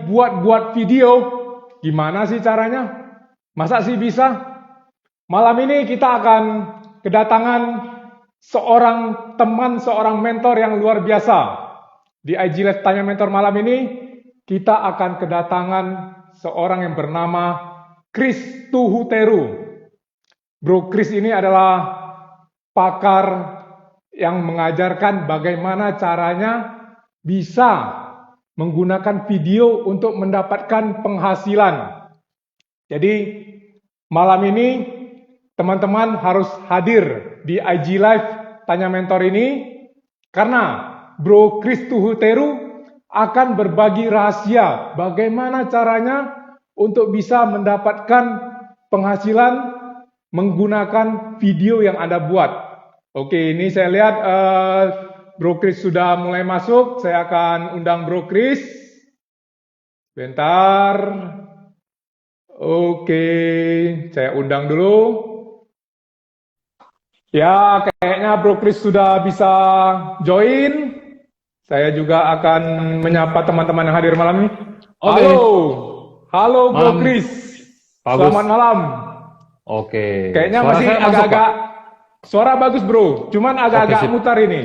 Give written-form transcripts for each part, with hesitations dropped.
buat video. Gimana sih caranya? Masa sih bisa? Malam ini kita akan kedatangan seorang teman, seorang mentor yang luar biasa. Di IG Live Tanya Mentor malam ini, kita akan kedatangan seorang yang bernama Chris Tuhuteru. Bro Chris ini adalah pakar yang mengajarkan bagaimana caranya bisa menggunakan video untuk mendapatkan penghasilan. Jadi malam ini teman-teman harus hadir di IG Live Tanya Mentor ini karena Bro Chris Tuhuteru akan berbagi rahasia bagaimana caranya untuk bisa mendapatkan penghasilan menggunakan video yang Anda buat. Oke, ini saya lihat Bro Chris sudah mulai masuk. Saya akan undang Bro Chris. Bentar. Oke, saya undang dulu. Ya, kayaknya Bro Chris sudah bisa join. Saya juga akan menyapa teman-teman yang hadir malam ini. Oke. Halo Bro Malam. Chris. Bagus. Selamat malam. Oke. Kayaknya Suara masih saya masuk, agak-agak Pak? suara bagus bro, cuman agak-agak Oke, sip. mutar ini.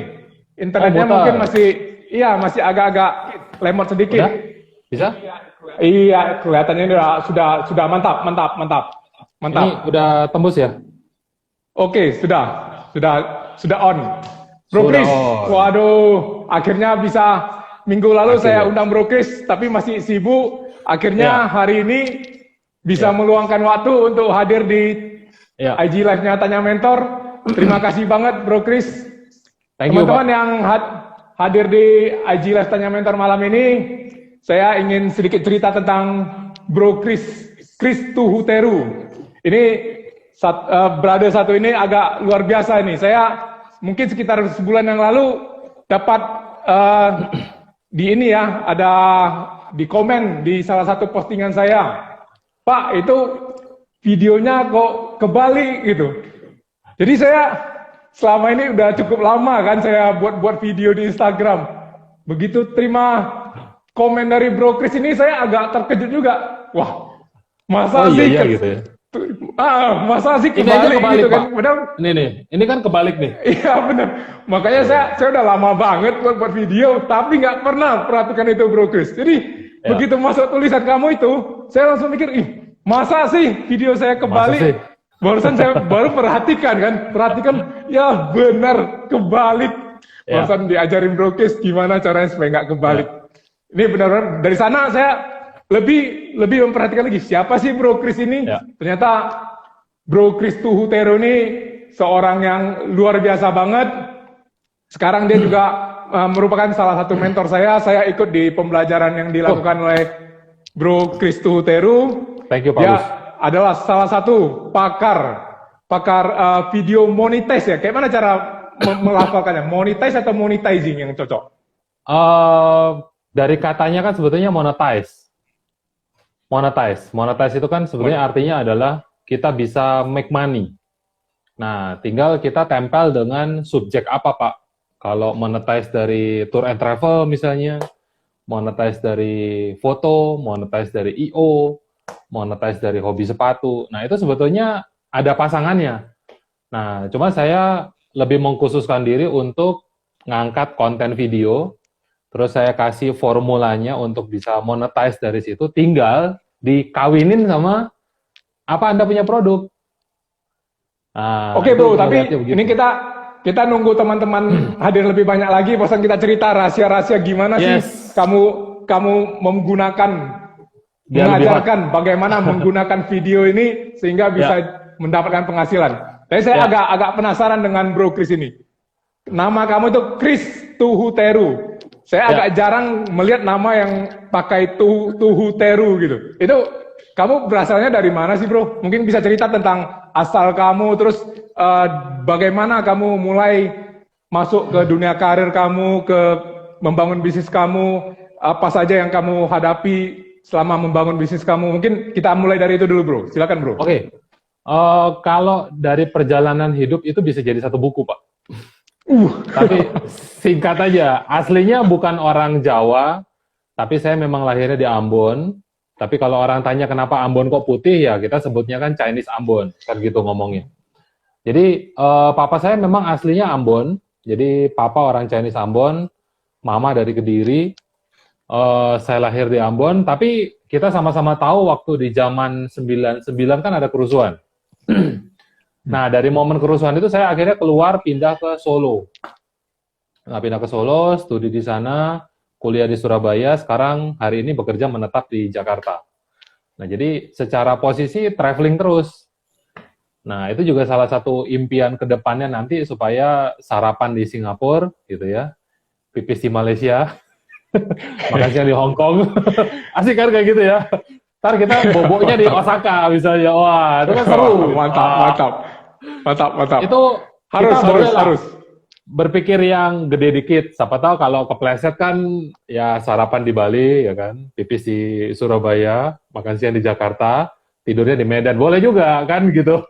Internetnya mutar. mungkin masih agak-agak lemot sedikit. Udah? Bisa? Iya, kelihatannya ini sudah mantap. Ini udah tembus ya? Oke, sudah on. Bro Sudah Chris, on. waduh, akhirnya bisa minggu lalu saya Akhirnya. undang Bro Chris, tapi masih sibuk. Akhirnya Ya. hari ini bisa Ya. meluangkan waktu untuk hadir di Ya. IG Live-nya Tanya Mentor. Terima kasih banget Bro Chris. Thank you, Teman-teman Pak. yang hadir di IG Live Tanya Mentor malam ini, saya ingin sedikit cerita tentang Bro Chris Tuhuteru. Ini brother satu ini agak luar biasa ini. Saya mungkin sekitar sebulan yang lalu dapat di ini ya, ada di komen di salah satu postingan saya, Pak, itu videonya kok kebalik gitu. Jadi saya selama ini udah cukup lama kan saya buat video di Instagram. Begitu terima komen dari Bro Chris ini saya agak terkejut juga. Wah, masa Oh sih iya gitu ya. masa sih Ini aja kebalik kebalik, gitu kan. Pak. Padahal Ini kan kebalik nih. iya benar. Makanya saya udah lama banget buat video, tapi nggak pernah perhatikan itu Bro Chris. Jadi Ya. begitu masuk tulisan kamu itu, saya langsung mikir, masa sih video saya Masa kebalik? sih? Barusan saya baru perhatikan, ya benar kebalik. Ya. Barusan diajarin Bro Chris gimana caranya supaya nggak kebalik. Ini benar-benar dari sana saya lebih memperhatikan lagi siapa sih Bro Chris ini. Ya. Ternyata Bro Chris Tuhuteru ini seorang yang luar biasa banget. Sekarang dia juga merupakan salah satu mentor saya. Saya ikut di pembelajaran yang dilakukan oleh Bro Chris Tuhuteru. Thank you, Pak Dia Gus. adalah salah satu pakar video monetize ya. Kayak mana cara melafalkannya? Monetize atau monetizing yang cocok? Dari katanya kan sebetulnya monetize. Monetize itu kan sebetulnya artinya adalah kita bisa make money. Nah, tinggal kita tempel dengan subjek apa, Pak? Kalau monetize dari tour and travel misalnya, monetize dari foto, monetize dari I.O., monetize dari hobi sepatu. Nah, itu sebetulnya ada pasangannya. Nah, cuma saya lebih mengkhususkan diri untuk ngangkat konten video, terus saya kasih formulanya untuk bisa monetize dari situ, tinggal dikawinin sama apa Anda punya produk. Nah, Oke Bro, tapi ngeliatnya begitu. ini kita nunggu teman-teman hadir lebih banyak lagi. Bosan kita cerita rahasia-rahasia gimana Yes. sih kamu menggunakan, Biar lebih mengajarkan bagaimana menggunakan video ini sehingga bisa mendapatkan penghasilan. Tapi saya agak penasaran dengan Bro Chris ini. Nama kamu itu Chris Tuhuteru. Saya agak jarang melihat nama yang pakai Tuhuteru gitu. Itu kamu berasalnya dari mana sih Bro? Mungkin bisa cerita tentang asal kamu, terus bagaimana kamu mulai masuk ke dunia karir kamu, ke membangun bisnis kamu, apa saja yang kamu hadapi selama membangun bisnis kamu. Mungkin kita mulai dari itu dulu Bro, silakan Bro. Oke. Kalau dari perjalanan hidup itu bisa jadi satu buku, Pak. Tapi singkat aja, aslinya bukan orang Jawa, tapi saya memang lahirnya di Ambon. Tapi kalau orang tanya kenapa Ambon kok putih, ya kita sebutnya kan Chinese Ambon, kan gitu ngomongnya. Jadi papa saya memang aslinya Ambon, jadi papa orang Chinese Ambon, mama dari Kediri. Saya lahir di Ambon, tapi kita sama-sama tahu waktu di zaman 99 kan ada kerusuhan. Nah, dari momen kerusuhan itu saya akhirnya keluar pindah ke Solo. Nah, pindah ke Solo, studi di sana, kuliah di Surabaya, sekarang hari ini bekerja menetap di Jakarta. Nah, jadi secara posisi traveling terus. Nah, itu juga salah satu impian ke depannya nanti supaya sarapan di Singapura, gitu ya, pipis di Malaysia, makan siang di Hong Kong. Asik kan kayak gitu ya. Ntar kita boboknya di Osaka misalnya. Wah, itu kan seru. Mantap. Itu Harus. berpikir yang gede dikit. Siapa tahu kalau kepleset kan ya sarapan di Bali ya kan, pipis di Surabaya, makan siang di Jakarta, tidurnya di Medan. Boleh juga kan gitu.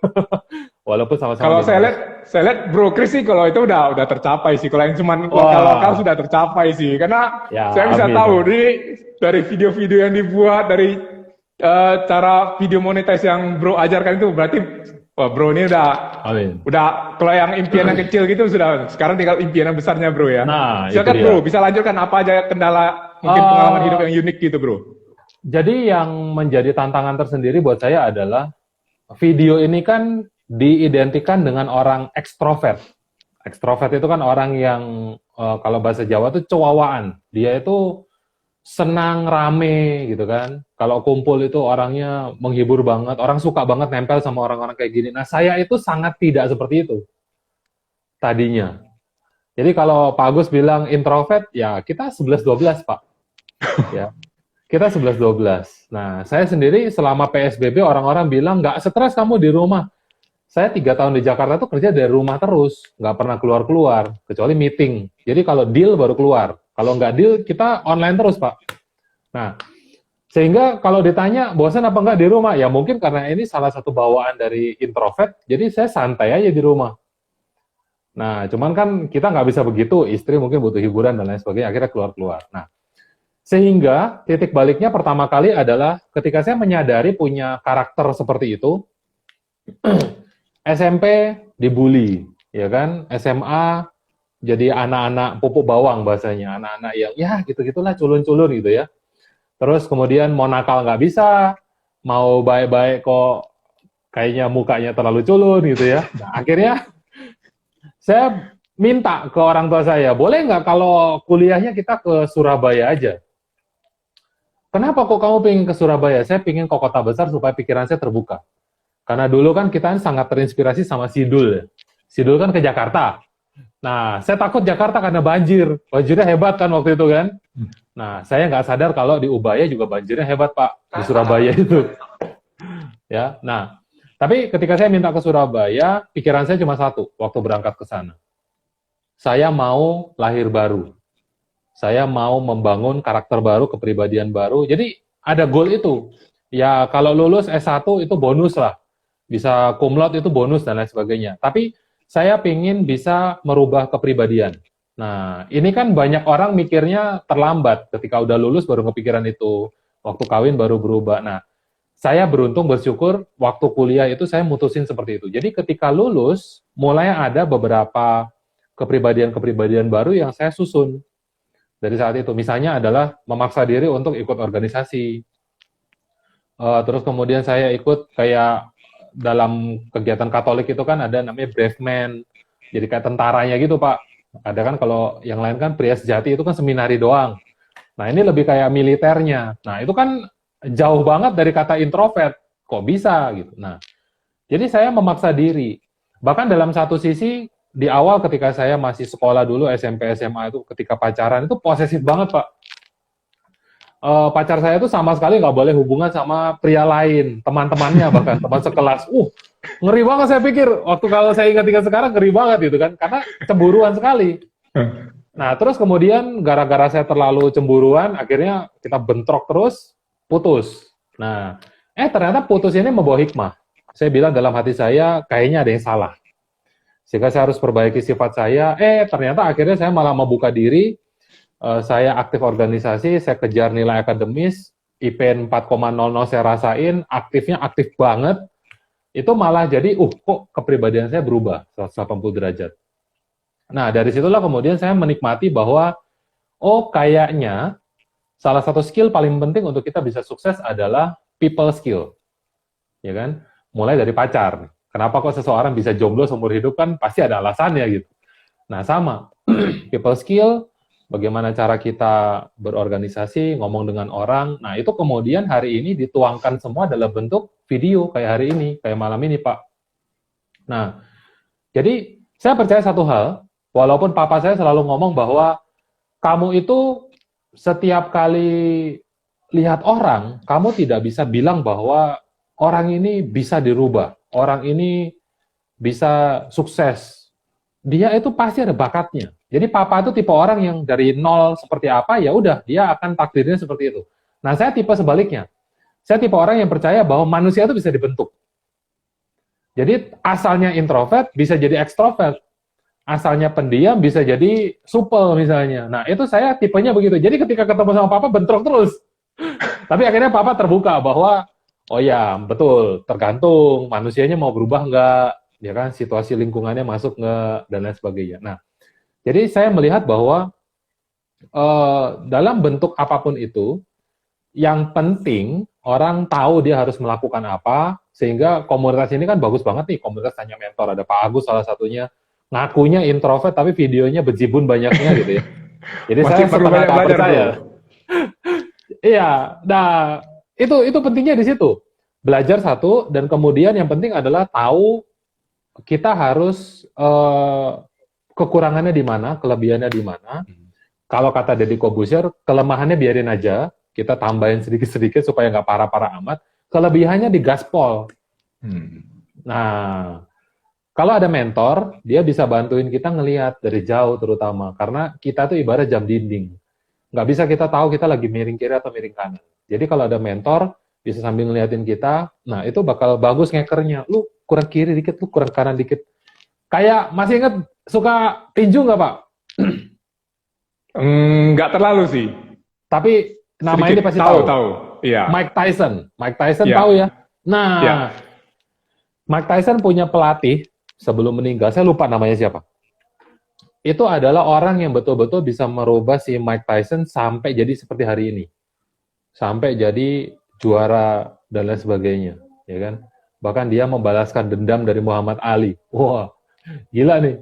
Walaupun sama-sama. Kalau saya lihat Bro Chris sih kalau itu udah tercapai sih. Kalau yang cuman lokal sudah tercapai sih. Karena ya, saya bisa amin. tahu dari video-video yang dibuat, dari cara video monetize yang Bro ajarkan itu berarti Bro ini udah kalau yang impian yang kecil gitu sudah, sekarang tinggal impian yang besarnya Bro ya. Nah, silakan Bro, bisa lanjutkan apa aja kendala mungkin pengalaman hidup yang unik gitu Bro. Jadi yang menjadi tantangan tersendiri buat saya adalah video ini kan diidentikan dengan orang ekstrovert. Ekstrovert itu kan orang yang kalau bahasa Jawa itu cowawaan. Dia itu senang rame gitu kan. Kalau kumpul itu orangnya menghibur banget, orang suka banget nempel sama orang-orang kayak gini. Nah, saya itu sangat tidak seperti itu tadinya. Jadi kalau Pak Agus bilang introvert, ya kita 11-12 Pak. Ya, kita 11-12. Nah, saya sendiri selama PSBB orang-orang bilang nggak stres kamu di rumah. Saya 3 tahun di Jakarta tuh kerja dari rumah terus, nggak pernah keluar-keluar, kecuali meeting. Jadi kalau deal baru keluar. Kalau nggak deal, kita online terus, Pak. Nah, sehingga kalau ditanya, bosan apa nggak di rumah? Ya mungkin karena ini salah satu bawaan dari introvert, jadi saya santai aja di rumah. Nah, cuman kan kita nggak bisa begitu, istri mungkin butuh hiburan dan lain sebagainya, akhirnya keluar-keluar. Nah, sehingga titik baliknya pertama kali adalah ketika saya menyadari punya karakter seperti itu, SMP dibully, ya kan? SMA jadi anak-anak pupuk bawang bahasanya, anak-anak yang ya gitu-gitulah culun-culun gitu ya. Terus kemudian mau nakal nggak bisa, mau baik-baik kok kayaknya mukanya terlalu culun gitu ya. Nah, akhirnya saya minta ke orang tua saya, boleh nggak kalau kuliahnya kita ke Surabaya aja? Kenapa kok kamu pengen ke Surabaya? Saya pengen ke kota besar supaya pikiran saya terbuka. Karena dulu kan kita sangat terinspirasi sama Sidul. Sidul kan ke Jakarta. Nah, saya takut Jakarta karena banjir. Banjirnya hebat kan waktu itu kan. Nah, saya nggak sadar kalau di Ubaya juga banjirnya hebat, Pak. Di Surabaya itu. Ya, nah. Tapi ketika saya minta ke Surabaya, pikiran saya cuma satu waktu berangkat ke sana. Saya mau lahir baru. Saya mau membangun karakter baru, kepribadian baru. Jadi ada goal itu. Ya, kalau lulus S1 itu bonus lah. Bisa cum laude itu bonus dan lain sebagainya. Tapi saya ingin bisa merubah kepribadian. Nah, ini kan banyak orang mikirnya terlambat. Ketika udah lulus baru kepikiran itu. Waktu kawin baru berubah. Nah, saya beruntung bersyukur waktu kuliah itu saya mutusin seperti itu. Jadi ketika lulus, mulai ada beberapa kepribadian-kepribadian baru yang saya susun. Dari saat itu. Misalnya adalah memaksa diri untuk ikut organisasi. Terus kemudian saya ikut kayak dalam kegiatan Katolik itu kan ada namanya Brave Man, jadi kayak tentaranya gitu Pak. Ada kan kalau yang lain kan pria sejati itu kan seminari doang. Nah ini lebih kayak militernya. Nah itu kan jauh banget dari kata introvert. Kok bisa gitu. Nah jadi saya memaksa diri. Bahkan dalam satu sisi di awal ketika saya masih sekolah dulu SMP SMA itu ketika pacaran itu posesif banget Pak. Pacar saya itu sama sekali nggak boleh hubungan sama pria lain, teman-temannya bahkan teman sekelas. Ngeri banget saya pikir. Waktu kalau saya ingat-ingat sekarang ngeri banget gitu kan, karena cemburuan sekali. Nah terus kemudian gara-gara saya terlalu cemburuan, akhirnya kita bentrok terus, putus. Nah, ternyata putus ini membawa hikmah. Saya bilang dalam hati saya kayaknya ada yang salah, sehingga saya harus perbaiki sifat saya. Ternyata akhirnya saya malah membuka diri. saya aktif organisasi, saya kejar nilai akademis, IP 4,00 saya rasain, aktifnya aktif banget, itu malah jadi, kok kepribadian saya berubah 180 derajat. Nah, dari situlah kemudian saya menikmati bahwa, kayaknya salah satu skill paling penting untuk kita bisa sukses adalah people skill. Ya kan? Mulai dari pacar. Kenapa kok seseorang bisa jomblo seumur hidup, kan pasti ada alasannya gitu. Nah, sama. People skill, bagaimana cara kita berorganisasi, ngomong dengan orang. Nah, itu kemudian hari ini dituangkan semua dalam bentuk video, kayak hari ini, kayak malam ini, Pak. Nah, jadi saya percaya satu hal, walaupun papa saya selalu ngomong bahwa kamu itu setiap kali lihat orang, kamu tidak bisa bilang bahwa orang ini bisa dirubah, orang ini bisa sukses. Dia itu pasti ada bakatnya. Jadi papa itu tipe orang yang dari nol seperti apa, ya udah dia akan takdirnya seperti itu. Nah, saya tipe sebaliknya. Saya tipe orang yang percaya bahwa manusia itu bisa dibentuk. Jadi asalnya introvert bisa jadi ekstrovert. Asalnya pendiam bisa jadi supel misalnya. Nah, itu saya tipenya begitu. Jadi ketika ketemu sama papa bentrok terus. Tapi akhirnya papa terbuka bahwa oh ya, betul, tergantung manusianya mau berubah nggak, ya kan, situasi lingkungannya masuk nggak, dan lain sebagainya. Nah, jadi saya melihat bahwa dalam bentuk apapun itu, yang penting orang tahu dia harus melakukan apa, sehingga komunitas ini kan bagus banget nih, komunitas Tanya Mentor, ada Pak Agus salah satunya, ngakunya introvert tapi videonya bejibun banyaknya gitu ya. Jadi Masih saya perlu setengah banyak tak belajar, percaya. bro. Iya, nah itu pentingnya di situ. Belajar satu, dan kemudian yang penting adalah tahu kita harus kekurangannya di mana, kelebihannya di mana. Kalau kata Deddy Corbuzier, kelemahannya biarin aja, kita tambahin sedikit-sedikit supaya nggak parah-parah amat. Kelebihannya digaspol. Nah, kalau ada mentor, dia bisa bantuin kita ngelihat dari jauh terutama, karena kita tuh ibarat jam dinding. Nggak bisa kita tahu kita lagi miring kiri atau miring kanan. Jadi kalau ada mentor, bisa sambil ngeliatin kita, nah itu bakal bagus ngekernya. Lu kurang kiri dikit, lu kurang kanan dikit. Kayak, masih inget suka tinju nggak, Pak? Nggak terlalu sih. Tapi nama Sedikit. ini pasti tahu. Tahu. Iya. Mike Tyson Iya. tahu ya? Nah, Iya. Mike Tyson punya pelatih sebelum meninggal, saya lupa namanya siapa. Itu adalah orang yang betul-betul bisa merubah si Mike Tyson sampai jadi seperti hari ini. Sampai jadi juara dan lain sebagainya, ya kan? Bahkan dia membalaskan dendam dari Muhammad Ali. Wah, gila nih.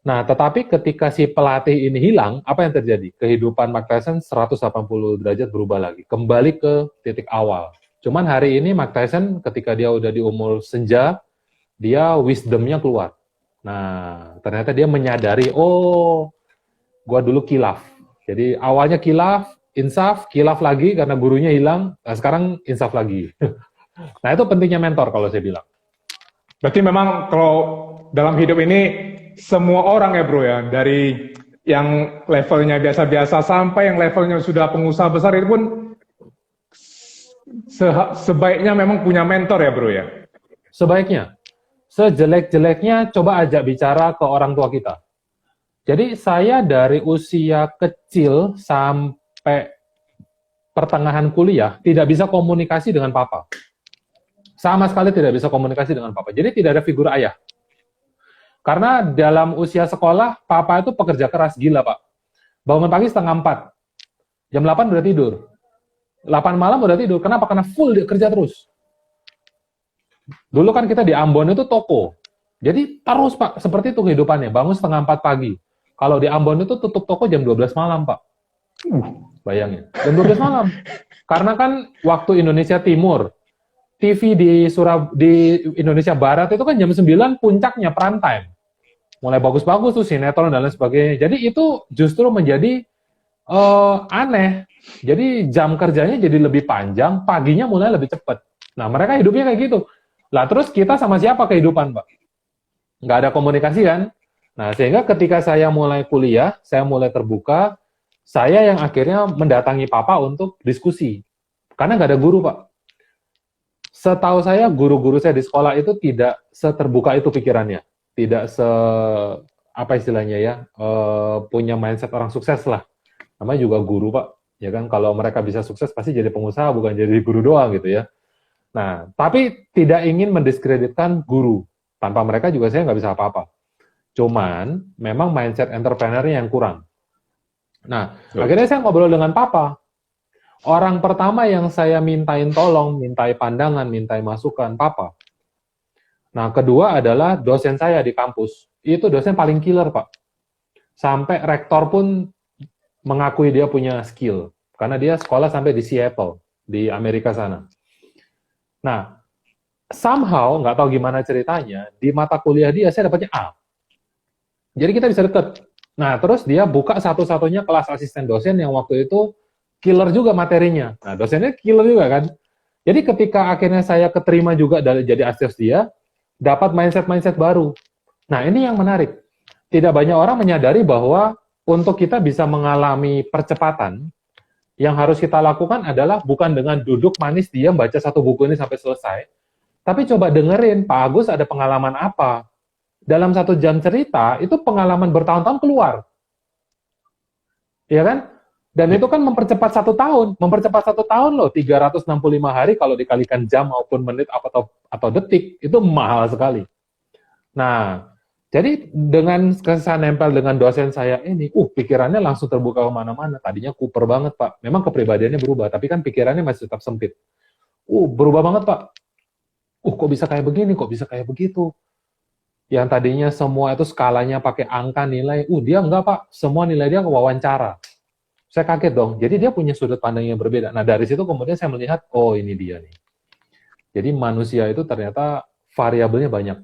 Nah, tetapi ketika si pelatih ini hilang, apa yang terjadi? Kehidupan Mike Tyson 180 derajat berubah lagi. Kembali ke titik awal. Cuman hari ini Mike Tyson ketika dia udah di umur senja, dia wisdom-nya keluar. Nah, ternyata dia menyadari, gua dulu kilaf. Jadi awalnya kilaf, insaf, kilaf lagi karena gurunya hilang, nah sekarang insaf lagi. Nah, itu pentingnya mentor kalau saya bilang. Berarti memang kalau dalam hidup ini semua orang ya bro ya, dari yang levelnya biasa-biasa sampai yang levelnya sudah pengusaha besar itu pun sebaiknya memang punya mentor ya bro ya. Sebaiknya, sejelek-jeleknya coba ajak bicara ke orang tua kita. Jadi saya dari usia kecil sampai pertengahan kuliah tidak bisa komunikasi dengan papa. Sama sekali tidak bisa komunikasi dengan papa. Jadi tidak ada figur ayah. Karena dalam usia sekolah, papa itu pekerja keras, gila Pak. Bangun pagi 3:30. Jam 8 udah tidur. 8 malam udah tidur. Kenapa? Karena full kerja terus. Dulu kan kita di Ambon itu toko. Jadi terus Pak, seperti itu kehidupannya. Bangun 3:30 pagi. Kalau di Ambon itu tutup toko jam 12 malam Pak. Bayangin. Jam 12 malam. Karena kan waktu Indonesia Timur, TV di Indonesia Barat itu kan jam 9 puncaknya prime time. Mulai bagus-bagus tuh sinetron dan lain sebagainya. Jadi itu justru menjadi aneh. Jadi jam kerjanya jadi lebih panjang, paginya mulai lebih cepat. Nah, mereka hidupnya kayak gitu. Lah terus kita sama siapa kehidupan, Pak? Nggak ada komunikasi kan? Nah, sehingga ketika saya mulai kuliah, saya mulai terbuka, saya yang akhirnya mendatangi papa untuk diskusi. Karena nggak ada guru, Pak. Setahu saya, guru-guru saya di sekolah itu tidak seterbuka itu pikirannya. Tidak apa istilahnya ya, punya mindset orang sukses lah. namanya juga guru Pak, ya kan, kalau mereka bisa sukses pasti jadi pengusaha, bukan jadi guru doang gitu ya. Nah, tapi tidak ingin mendiskreditkan guru, tanpa mereka juga saya nggak bisa apa-apa. Cuman, memang mindset entrepreneur-nya yang kurang. Nah, akhirnya saya ngobrol dengan papa. Orang pertama yang saya mintain tolong, mintai pandangan, mintai masukan, papa. Nah, kedua adalah dosen saya di kampus. Itu dosen paling killer, Pak. Sampai rektor pun mengakui dia punya skill. Karena dia sekolah sampai di Seattle, di Amerika sana. Nah, somehow, nggak tahu gimana ceritanya, di mata kuliah dia saya dapatnya A. Jadi kita bisa deket. Nah, terus dia buka satu-satunya kelas asisten dosen yang waktu itu killer juga materinya. Nah, dosennya killer juga kan. Jadi ketika akhirnya saya keterima juga jadi asisten dia, dapat mindset-mindset baru. Nah, ini yang menarik. Tidak banyak orang menyadari bahwa untuk kita bisa mengalami percepatan, yang harus kita lakukan adalah bukan dengan duduk manis diam baca satu buku ini sampai selesai, tapi coba dengerin, Pak Agus ada pengalaman apa. Dalam 1 jam cerita, itu pengalaman bertahun-tahun keluar. Ya kan? Dan itu kan mempercepat 1 tahun. Mempercepat 1 tahun loh, 365 hari kalau dikalikan jam maupun menit atau detik, itu mahal sekali. Nah, jadi dengan saya nempel dengan dosen saya ini, pikirannya langsung terbuka kemana-mana. Tadinya kuper banget, Pak. Memang kepribadiannya berubah, tapi kan pikirannya masih tetap sempit. Berubah banget, Pak. Kok bisa kayak begini, kok bisa kayak begitu. Yang tadinya semua itu skalanya pakai angka nilai, dia enggak, Pak. Semua nilai dia wawancara. Saya kaget dong. Jadi dia punya sudut pandang yang berbeda. Nah, dari situ kemudian saya melihat, ini dia nih. Jadi manusia itu ternyata variabelnya banyak.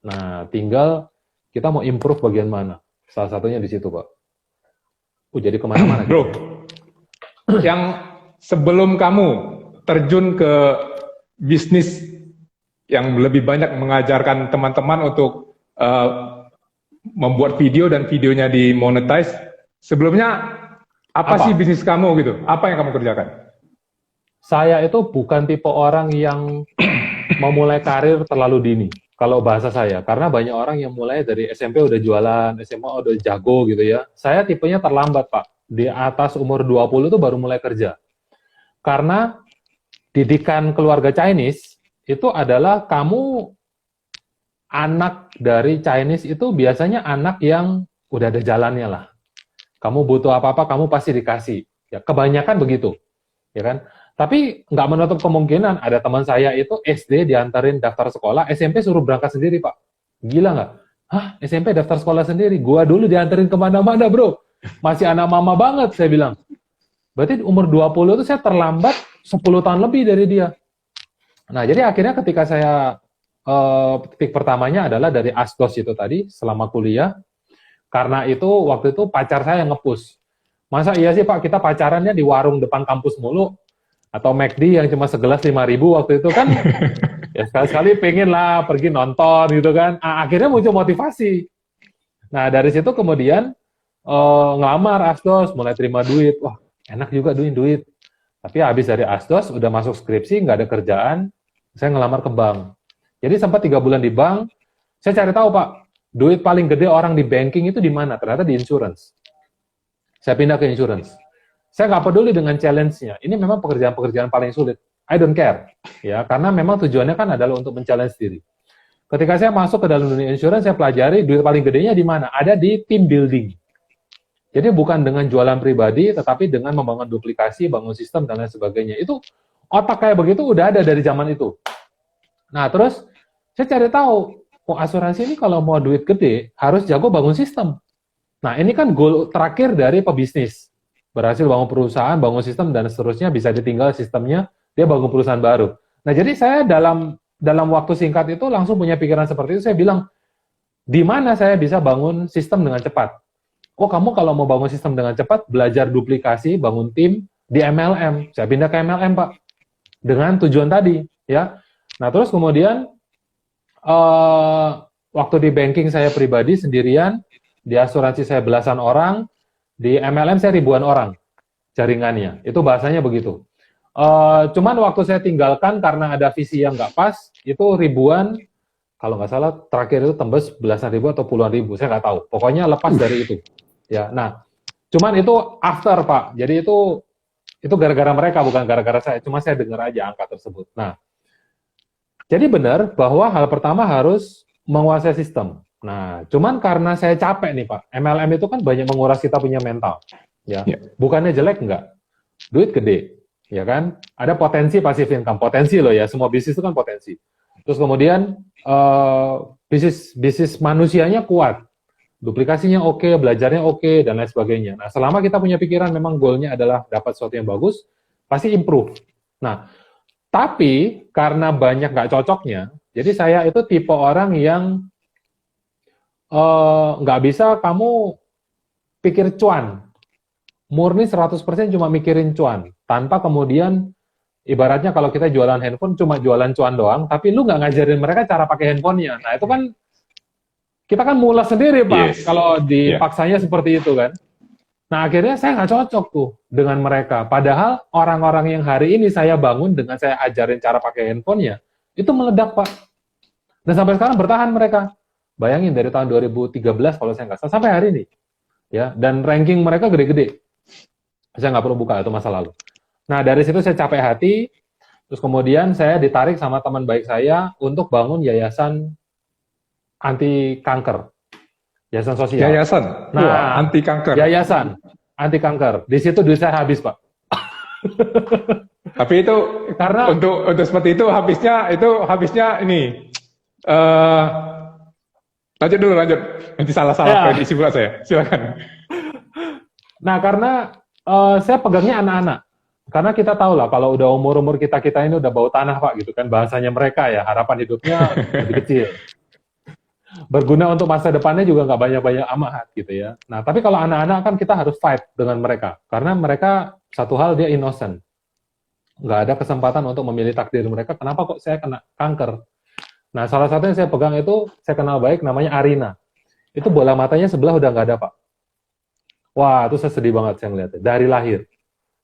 Nah, tinggal kita mau improve bagian mana. Salah satunya di situ, Pak. Jadi kemana-mana. Bro, yang sebelum kamu terjun ke bisnis yang lebih banyak mengajarkan teman-teman untuk membuat video dan videonya dimonetize, sebelumnya apa sih bisnis kamu gitu? Apa yang kamu kerjakan? Saya itu bukan tipe orang yang memulai karir terlalu dini, kalau bahasa saya. Karena banyak orang yang mulai dari SMP udah jualan, SMA udah jago gitu ya. Saya tipenya terlambat, Pak. Di atas umur 20 itu baru mulai kerja. Karena didikan keluarga Chinese, itu adalah kamu anak dari Chinese itu biasanya anak yang udah ada jalannya lah. Kamu butuh apa-apa, kamu pasti dikasih. Ya, kebanyakan begitu, ya kan? Tapi nggak menutup kemungkinan ada teman saya itu SD diantarin daftar sekolah, SMP suruh berangkat sendiri, Pak. Gila nggak? SMP daftar sekolah sendiri? Gua dulu diantarin kemana-mana, bro. Masih anak mama banget, saya bilang. Berarti umur 20 itu saya terlambat 10 tahun lebih dari dia. Nah, jadi akhirnya ketika saya, titik pertamanya adalah dari asdos itu tadi, selama kuliah. Karena itu waktu itu pacar saya nge-push. Masa iya sih Pak, kita pacarannya di warung depan kampus mulu, atau McD yang cuma segelas 5.000 waktu itu kan, ya sekali-sekali pengen lah pergi nonton gitu kan. Akhirnya muncul motivasi. Nah dari situ kemudian ngelamar asdos, mulai terima duit. Wah enak juga duit. Tapi habis dari asdos, udah masuk skripsi, nggak ada kerjaan, saya ngelamar ke bank. Jadi sempat 3 bulan di bank, saya cari tahu Pak, duit paling gede orang di banking itu di mana? Ternyata di insurance. Saya pindah ke insurance. Saya nggak peduli dengan challenge-nya. Ini memang pekerjaan-pekerjaan paling sulit. I don't care. Ya, karena memang tujuannya kan adalah untuk men-challenge diri. Ketika saya masuk ke dalam dunia insurance, saya pelajari duit paling gedenya di mana? Ada di team building. Jadi bukan dengan jualan pribadi, tetapi dengan membangun duplikasi, bangun sistem, dan lain sebagainya. Itu otak kayak begitu udah ada dari zaman itu. Nah, terus saya cari tahu, asuransi ini kalau mau duit gede, harus jago bangun sistem. Nah, ini kan goal terakhir dari pebisnis. Berhasil bangun perusahaan, bangun sistem, dan seterusnya bisa ditinggal sistemnya, dia bangun perusahaan baru. Nah, jadi saya dalam waktu singkat itu langsung punya pikiran seperti itu, saya bilang, di mana saya bisa bangun sistem dengan cepat? Kamu kalau mau bangun sistem dengan cepat, belajar duplikasi, bangun tim di MLM. Saya pindah ke MLM, Pak. Dengan tujuan tadi, ya. Nah, terus kemudian, waktu di banking saya pribadi sendirian, di asuransi saya belasan orang, di MLM saya ribuan orang jaringannya. Itu bahasanya begitu. Cuman waktu saya tinggalkan karena ada visi yang nggak pas, itu ribuan, kalau nggak salah terakhir itu tembus belasan ribu atau puluhan ribu, saya nggak tahu. Pokoknya lepas dari itu. Ya, nah Cuman itu after, Pak. Jadi itu gara-gara mereka, bukan gara-gara saya. Cuma saya dengar aja angka tersebut. Nah, jadi benar bahwa hal pertama harus menguasai sistem. Nah, cuman karena saya capek nih, Pak. MLM itu kan banyak menguras kita punya mental. Ya. Bukannya jelek, enggak. Duit gede, ya kan? Ada potensi passive income. Potensi loh ya, semua bisnis itu kan potensi. Terus kemudian bisnis manusianya kuat. Duplikasinya oke, belajarnya oke, dan lain sebagainya. Nah, selama kita punya pikiran memang goalnya adalah dapat sesuatu yang bagus, pasti improve. Nah, tapi karena banyak nggak cocoknya, jadi saya itu tipe orang yang nggak bisa kamu pikir cuan. Murni 100% cuma mikirin cuan. Tanpa kemudian, ibaratnya kalau kita jualan handphone, cuma jualan cuan doang, tapi lu nggak ngajarin mereka cara pakai handphonenya. Nah, itu kan kita kan mulas sendiri, Pak, kalau dipaksanya seperti itu kan. Nah, akhirnya saya nggak cocok tuh dengan mereka. Padahal orang-orang yang hari ini saya bangun dengan saya ajarin cara pakai handphonenya, itu meledak, Pak. Dan sampai sekarang bertahan mereka. Bayangin dari tahun 2013 kalau saya nggak salah, sampai hari ini. Ya, dan ranking mereka gede-gede. Saya nggak perlu buka, itu masa lalu. Nah, dari situ saya capek hati, terus kemudian saya ditarik sama teman baik saya untuk bangun yayasan anti kanker, yayasan sosial. Yayasan, Nah, anti kanker. Yayasan anti kanker. Di situ duit saya habis, Pak. Tapi itu karena untuk seperti itu habisnya ini. Lanjut dulu, nanti salah prediksi pula saya. Silakan. Nah, karena saya pegangnya anak-anak. Karena kita tahu lah, kalau udah umur-umur kita ini udah bau tanah, Pak, gitu kan. Bahasanya mereka ya, harapan hidupnya lebih kecil. Berguna untuk masa depannya juga nggak banyak-banyak amat gitu ya. Nah, tapi kalau anak-anak kan kita harus fight dengan mereka. Karena mereka, satu hal, dia innocent. Nggak ada kesempatan untuk memilih takdir mereka, kenapa kok saya kena kanker. Nah, salah satu yang saya pegang itu, saya kenal baik, namanya Arina. Itu bola matanya sebelah udah nggak ada, Pak. Wah, itu saya sedih banget saya ngeliatnya. Dari lahir.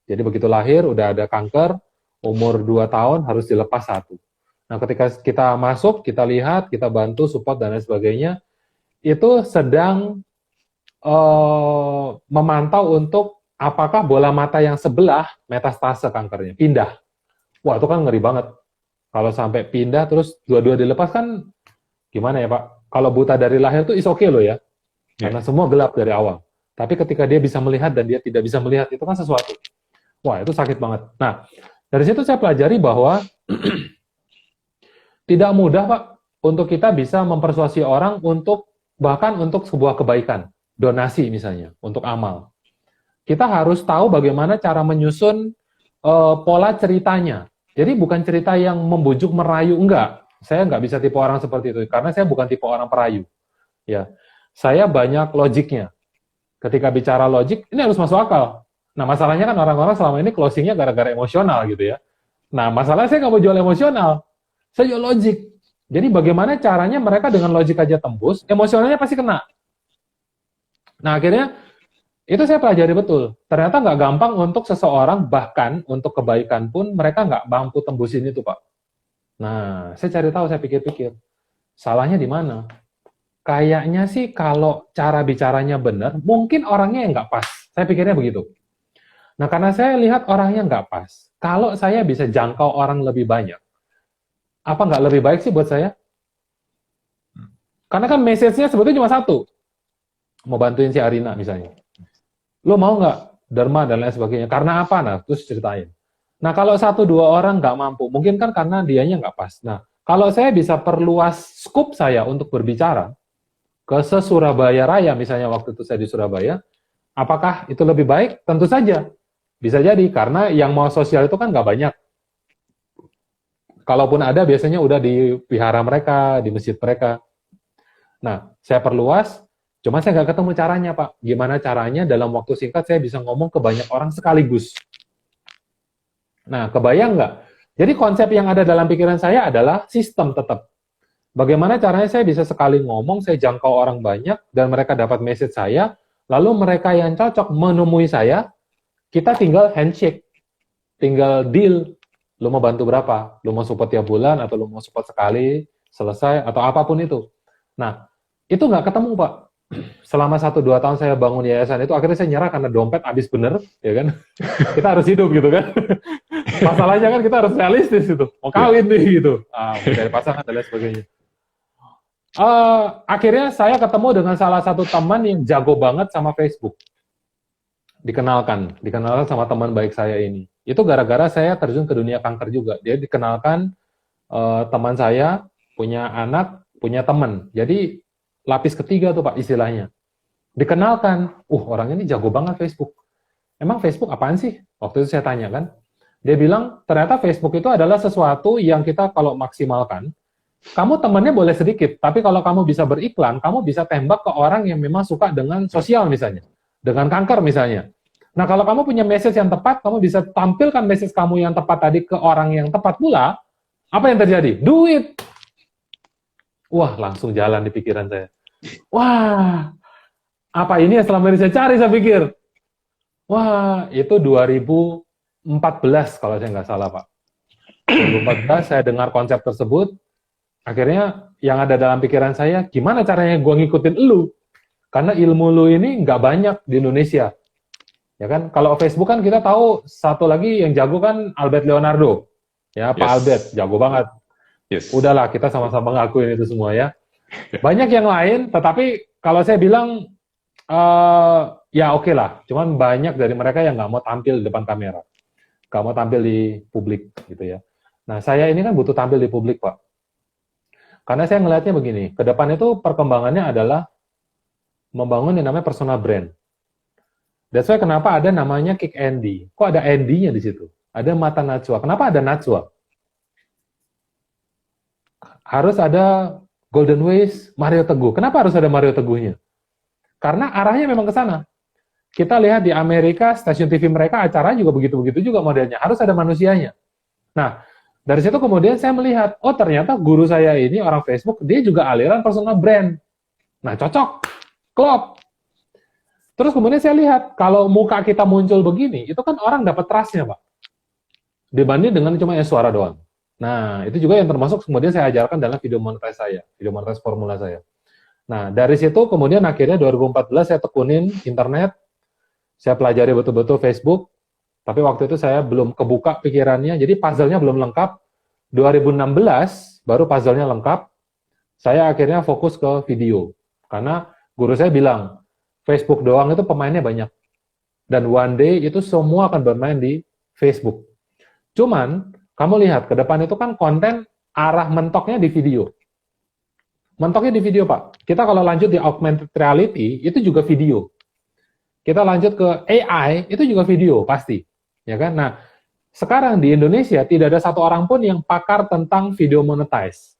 Jadi begitu lahir, udah ada kanker, umur 2 tahun, harus dilepas 1. Nah, ketika kita masuk, kita lihat, kita bantu, support, dan lain sebagainya, itu sedang memantau untuk apakah bola mata yang sebelah metastase kankernya, pindah. Wah, itu kan ngeri banget. Kalau sampai pindah, terus dua-dua dilepas kan, gimana ya, Pak? Kalau buta dari lahir itu is okay loh ya. Karena semua gelap dari awal. Tapi ketika dia bisa melihat dan dia tidak bisa melihat, itu kan sesuatu. Wah, itu sakit banget. Nah, dari situ saya pelajari bahwa tidak mudah, Pak, untuk kita bisa mempersuasi orang untuk, bahkan untuk sebuah kebaikan, donasi misalnya, untuk amal. Kita harus tahu bagaimana cara menyusun pola ceritanya. Jadi bukan cerita yang membujuk merayu, enggak. Saya nggak bisa tipe orang seperti itu, karena saya bukan tipe orang perayu. Ya, saya banyak logiknya. Ketika bicara logik, ini harus masuk akal. Nah, masalahnya kan orang-orang selama ini closingnya gara-gara emosional gitu ya. Nah, masalahnya saya nggak mau jual emosional. Saya jual logik. Jadi bagaimana caranya mereka dengan logik aja tembus, emosionalnya pasti kena. Nah, akhirnya itu saya pelajari betul. Ternyata nggak gampang untuk seseorang, bahkan untuk kebaikan pun mereka nggak mampu tembusin itu, Pak. Nah, saya cari tahu, saya pikir-pikir. Salahnya di mana? Kayaknya sih kalau cara bicaranya benar, mungkin orangnya yang nggak pas. Saya pikirnya begitu. Nah, karena saya lihat orangnya nggak pas. Kalau saya bisa jangkau orang lebih banyak, apa nggak lebih baik sih buat saya? Karena kan message-nya sebetulnya cuma satu. Mau bantuin si Arina misalnya. Lo mau nggak Dharma dan lain sebagainya? Karena apa? Nah, terus ceritain. Nah, kalau 1-2 orang nggak mampu, mungkin kan karena dianya nggak pas. Nah, kalau saya bisa perluas scope saya untuk berbicara ke se-Surabaya Raya, misalnya waktu itu saya di Surabaya, apakah itu lebih baik? Tentu saja. Bisa jadi, karena yang mau sosial itu kan nggak banyak. Kalaupun ada, biasanya udah di wihara mereka, di masjid mereka. Nah, saya perluas, cuma saya nggak ketemu caranya, Pak. Gimana caranya dalam waktu singkat saya bisa ngomong ke banyak orang sekaligus. Nah, kebayang nggak? Jadi konsep yang ada dalam pikiran saya adalah sistem tetap. Bagaimana caranya saya bisa sekali ngomong, saya jangkau orang banyak, dan mereka dapat message saya, lalu mereka yang cocok menemui saya, kita tinggal handshake, tinggal deal. Lu mau bantu berapa? Lu mau support tiap bulan, atau lu mau support sekali, selesai, atau apapun itu. Nah, itu nggak ketemu, Pak. selama 1-2 tahun saya bangun yayasan itu akhirnya saya nyerah karena dompet habis bener, ya kan? Kita harus hidup gitu kan. Masalahnya kan kita harus realistis itu. Mau kawin nih gitu. Dari pasangan dan lain sebagainya. Akhirnya saya ketemu dengan salah satu teman yang jago banget sama Facebook. Dikenalkan sama teman baik saya ini. Itu gara-gara saya terjun ke dunia kanker juga. Dia dikenalkan teman saya punya anak, punya teman. Jadi lapis ketiga tuh Pak istilahnya. Dikenalkan, orang ini jago banget Facebook. Emang Facebook apaan sih? Waktu itu saya tanya kan. Dia bilang, ternyata Facebook itu adalah sesuatu yang kita kalau maksimalkan, kamu temannya boleh sedikit, tapi kalau kamu bisa beriklan, kamu bisa tembak ke orang yang memang suka dengan sosial misalnya. Dengan kanker misalnya. Nah, kalau kamu punya message yang tepat, kamu bisa tampilkan message kamu yang tepat tadi ke orang yang tepat pula, apa yang terjadi? Duit! Wah, langsung jalan di pikiran saya. Wah, apa ini yang selama ini saya cari, saya pikir. Wah, itu 2014 kalau saya nggak salah, Pak. 2014 saya dengar konsep tersebut, akhirnya yang ada dalam pikiran saya, gimana caranya gue ngikutin elu? Karena ilmu lu ini nggak banyak di Indonesia. Ya kan? Kalau Facebook kan kita tahu satu lagi yang jago kan Albert Leonardo. Ya, Pak Albert, jago banget. Udahlah, kita sama-sama ngakuin itu semua ya. Banyak yang lain, tetapi kalau saya bilang, ya oke lah. Cuman banyak dari mereka yang nggak mau tampil di depan kamera. Nggak mau tampil di publik, gitu ya. Nah, saya ini kan butuh tampil di publik, Pak. Karena saya ngelihatnya begini, ke depan itu perkembangannya adalah membangun yang namanya personal brand. That's why kenapa ada namanya Kick Andy. Kok ada Andy-nya di situ? Ada Mata Najwa. Kenapa ada Najwa? Harus ada Golden Ways, Mario Teguh. Kenapa harus ada Mario Teguhnya? Karena arahnya memang ke sana. Kita lihat di Amerika, stasiun TV mereka, acaranya juga begitu-begitu juga modelnya. Harus ada manusianya. Nah, dari situ kemudian saya melihat, ternyata guru saya ini, orang Facebook, dia juga aliran personal brand. Nah, cocok. Klop. Terus kemudian saya lihat, kalau muka kita muncul begini, itu kan orang dapat trust-nya, Pak. Dibanding dengan cuma suara doang. Nah, itu juga yang termasuk kemudian saya ajarkan dalam video monetize saya, video monetize formula saya. Nah, dari situ kemudian akhirnya 2014 saya tekunin internet, saya pelajari betul-betul Facebook, tapi waktu itu saya belum kebuka pikirannya, jadi puzzle-nya belum lengkap. 2016 baru puzzle-nya lengkap, saya akhirnya fokus ke video. Karena guru saya bilang, Facebook doang itu pemainnya banyak. Dan one day itu semua akan bermain di Facebook. Cuman, kamu lihat, ke depan itu kan konten arah mentoknya di video. Mentoknya di video, Pak. Kita kalau lanjut di augmented reality, itu juga video. Kita lanjut ke AI, itu juga video, pasti. Ya kan? Nah, sekarang di Indonesia tidak ada satu orang pun yang pakar tentang video monetize.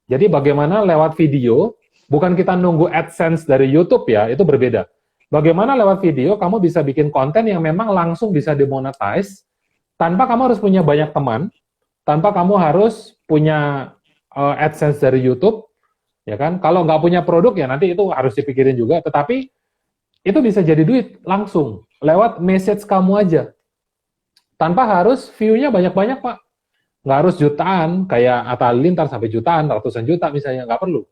Jadi bagaimana lewat video, bukan kita nunggu AdSense dari YouTube ya, itu berbeda. Bagaimana lewat video kamu bisa bikin konten yang memang langsung bisa dimonetize, tanpa kamu harus punya banyak teman, tanpa kamu harus punya AdSense dari YouTube, ya kan? Kalau nggak punya produk ya nanti itu harus dipikirin juga, tetapi itu bisa jadi duit langsung, lewat message kamu aja. Tanpa harus view-nya banyak-banyak, Pak. Nggak harus jutaan, kayak Atta Halilintar sampai jutaan, ratusan juta misalnya, nggak perlu.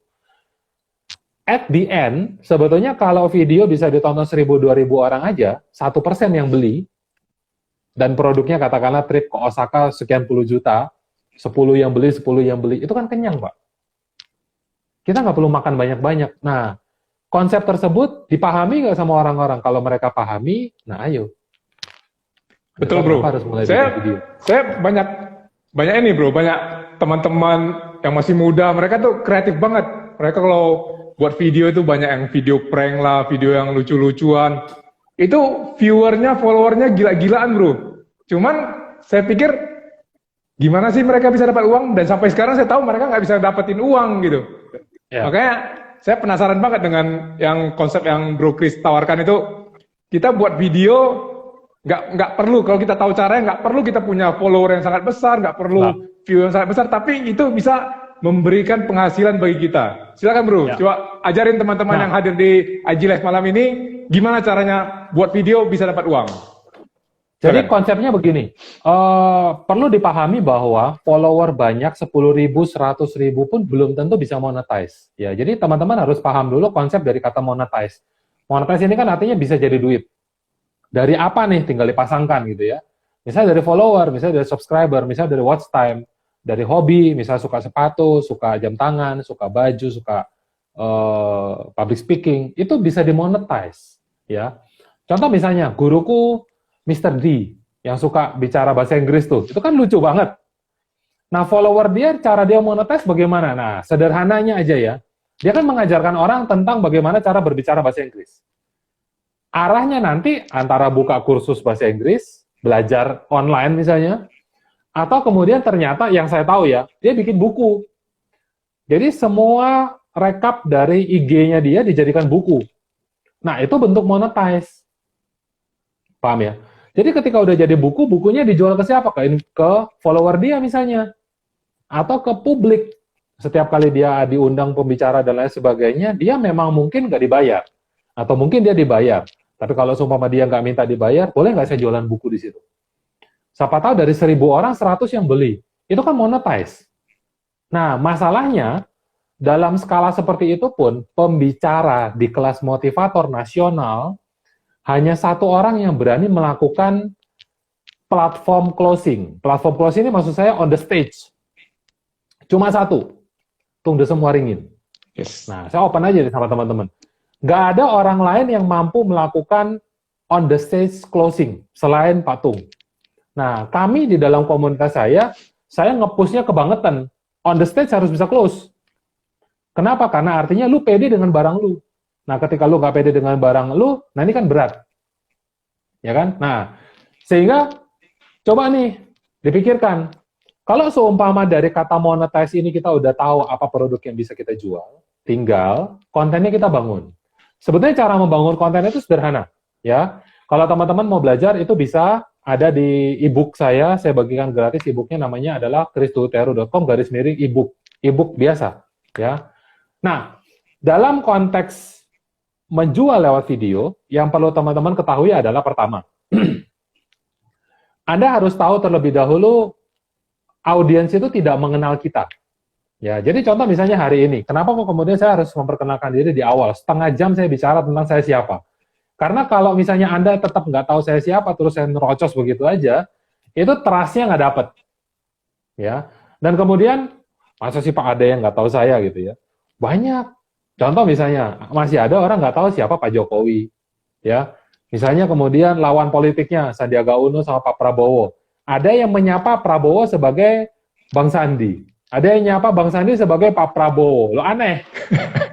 At the end, sebetulnya kalau video bisa ditonton 1.000-2.000 orang aja, 1% yang beli, dan produknya katakanlah trip ke Osaka sekian puluh juta, 10 yang beli, itu kan kenyang, Pak. Kita nggak perlu makan banyak-banyak. Nah, konsep tersebut dipahami nggak sama orang-orang? Kalau mereka pahami, nah ayo. Betul, bro. Saya banyak ini, bro. Banyak teman-teman yang masih muda, mereka tuh kreatif banget. Mereka kalau buat video itu banyak yang video prank lah, video yang lucu-lucuan. Itu viewernya, followernya gila-gilaan, bro. Cuman saya pikir gimana sih mereka bisa dapat uang, dan sampai sekarang saya tahu mereka nggak bisa dapetin uang gitu. Yeah. Makanya saya penasaran banget dengan yang konsep yang Bro Chris tawarkan itu. Kita buat video nggak perlu, kalau kita tahu caranya, nggak perlu kita punya follower yang sangat besar, nggak perlu view yang sangat besar, tapi itu bisa memberikan penghasilan bagi kita. Silakan, Bro, coba ajarin teman-teman yang hadir di IG Live malam ini, gimana caranya buat video bisa dapat uang. Jadi Silakan. konsepnya begini, perlu dipahami bahwa follower banyak 10.000, 100.000 pun belum tentu bisa monetize. Ya, jadi teman-teman harus paham dulu konsep dari kata monetize. Monetize ini kan artinya bisa jadi duit. Dari apa nih? Tinggal dipasangkan gitu ya. Misalnya dari follower, misalnya dari subscriber, misalnya dari watch time, dari hobi, misalnya suka sepatu, suka jam tangan, suka baju, suka public speaking, itu bisa dimonetize. Ya, contoh misalnya guruku Mr. D yang suka bicara bahasa Inggris tuh, itu kan lucu banget. Nah, follower dia, cara dia monetize bagaimana? Nah, sederhananya aja ya, dia kan mengajarkan orang tentang bagaimana cara berbicara bahasa Inggris. Arahnya nanti antara buka kursus bahasa Inggris, belajar online misalnya, atau kemudian ternyata yang saya tahu ya, dia bikin buku. Jadi semua rekap dari IG-nya dia dijadikan buku. Nah, itu bentuk monetize. Paham ya? Jadi ketika udah jadi buku, bukunya dijual ke siapa? Ke follower dia misalnya. Atau ke publik. Setiap kali dia diundang pembicara dan lain sebagainya, dia memang mungkin nggak dibayar. Atau mungkin dia dibayar. Tapi kalau seumpama dia nggak minta dibayar, boleh nggak saya jualan buku di situ? Siapa tahu dari 1.000 orang, 100 yang beli. Itu kan monetize. Nah, masalahnya, dalam skala seperti itu pun, pembicara di kelas motivator nasional, hanya satu orang yang berani melakukan platform closing. Platform closing ini maksud saya on the stage. Cuma satu. Tung Desem Waringin. Yes. Nah, saya open aja nih sama teman-teman. Nggak ada orang lain yang mampu melakukan on the stage closing selain Pak Tung. Nah, kami di dalam komunitas saya nge-push-nya kebangetan. On the stage harus bisa close. Kenapa? Karena artinya lu pede dengan barang lu. Nah, ketika lu nggak pede dengan barang lu, nah ini kan berat. Ya kan? Nah, sehingga coba nih dipikirkan, kalau seumpama dari kata monetize ini kita udah tahu apa produk yang bisa kita jual, tinggal kontennya kita bangun. Sebetulnya cara membangun konten itu sederhana, ya. Kalau teman-teman mau belajar itu bisa ada di e-book saya bagikan gratis e-booknya namanya adalah chrisduteru.com/ebook, e-book biasa, ya. Nah, dalam konteks menjual lewat video, yang perlu teman-teman ketahui adalah pertama, Anda harus tahu terlebih dahulu audiens itu tidak mengenal kita. Ya, jadi contoh misalnya hari ini, kenapa kok kemudian saya harus memperkenalkan diri di awal? Setengah jam saya bicara tentang saya siapa. Karena kalau misalnya Anda tetap nggak tahu saya siapa, terus saya nerocos begitu aja, itu trust-nya nggak dapet. Ya, dan kemudian, masa sih Pak ada yang nggak tahu saya gitu ya? Banyak. Contoh misalnya, masih ada orang nggak tahu siapa Pak Jokowi. Ya, misalnya kemudian lawan politiknya, Sandiaga Uno sama Pak Prabowo. Ada yang menyapa Prabowo sebagai Bang Sandi. Ada yang nyapa Bang Sandi sebagai Pak Prabowo. Lo aneh.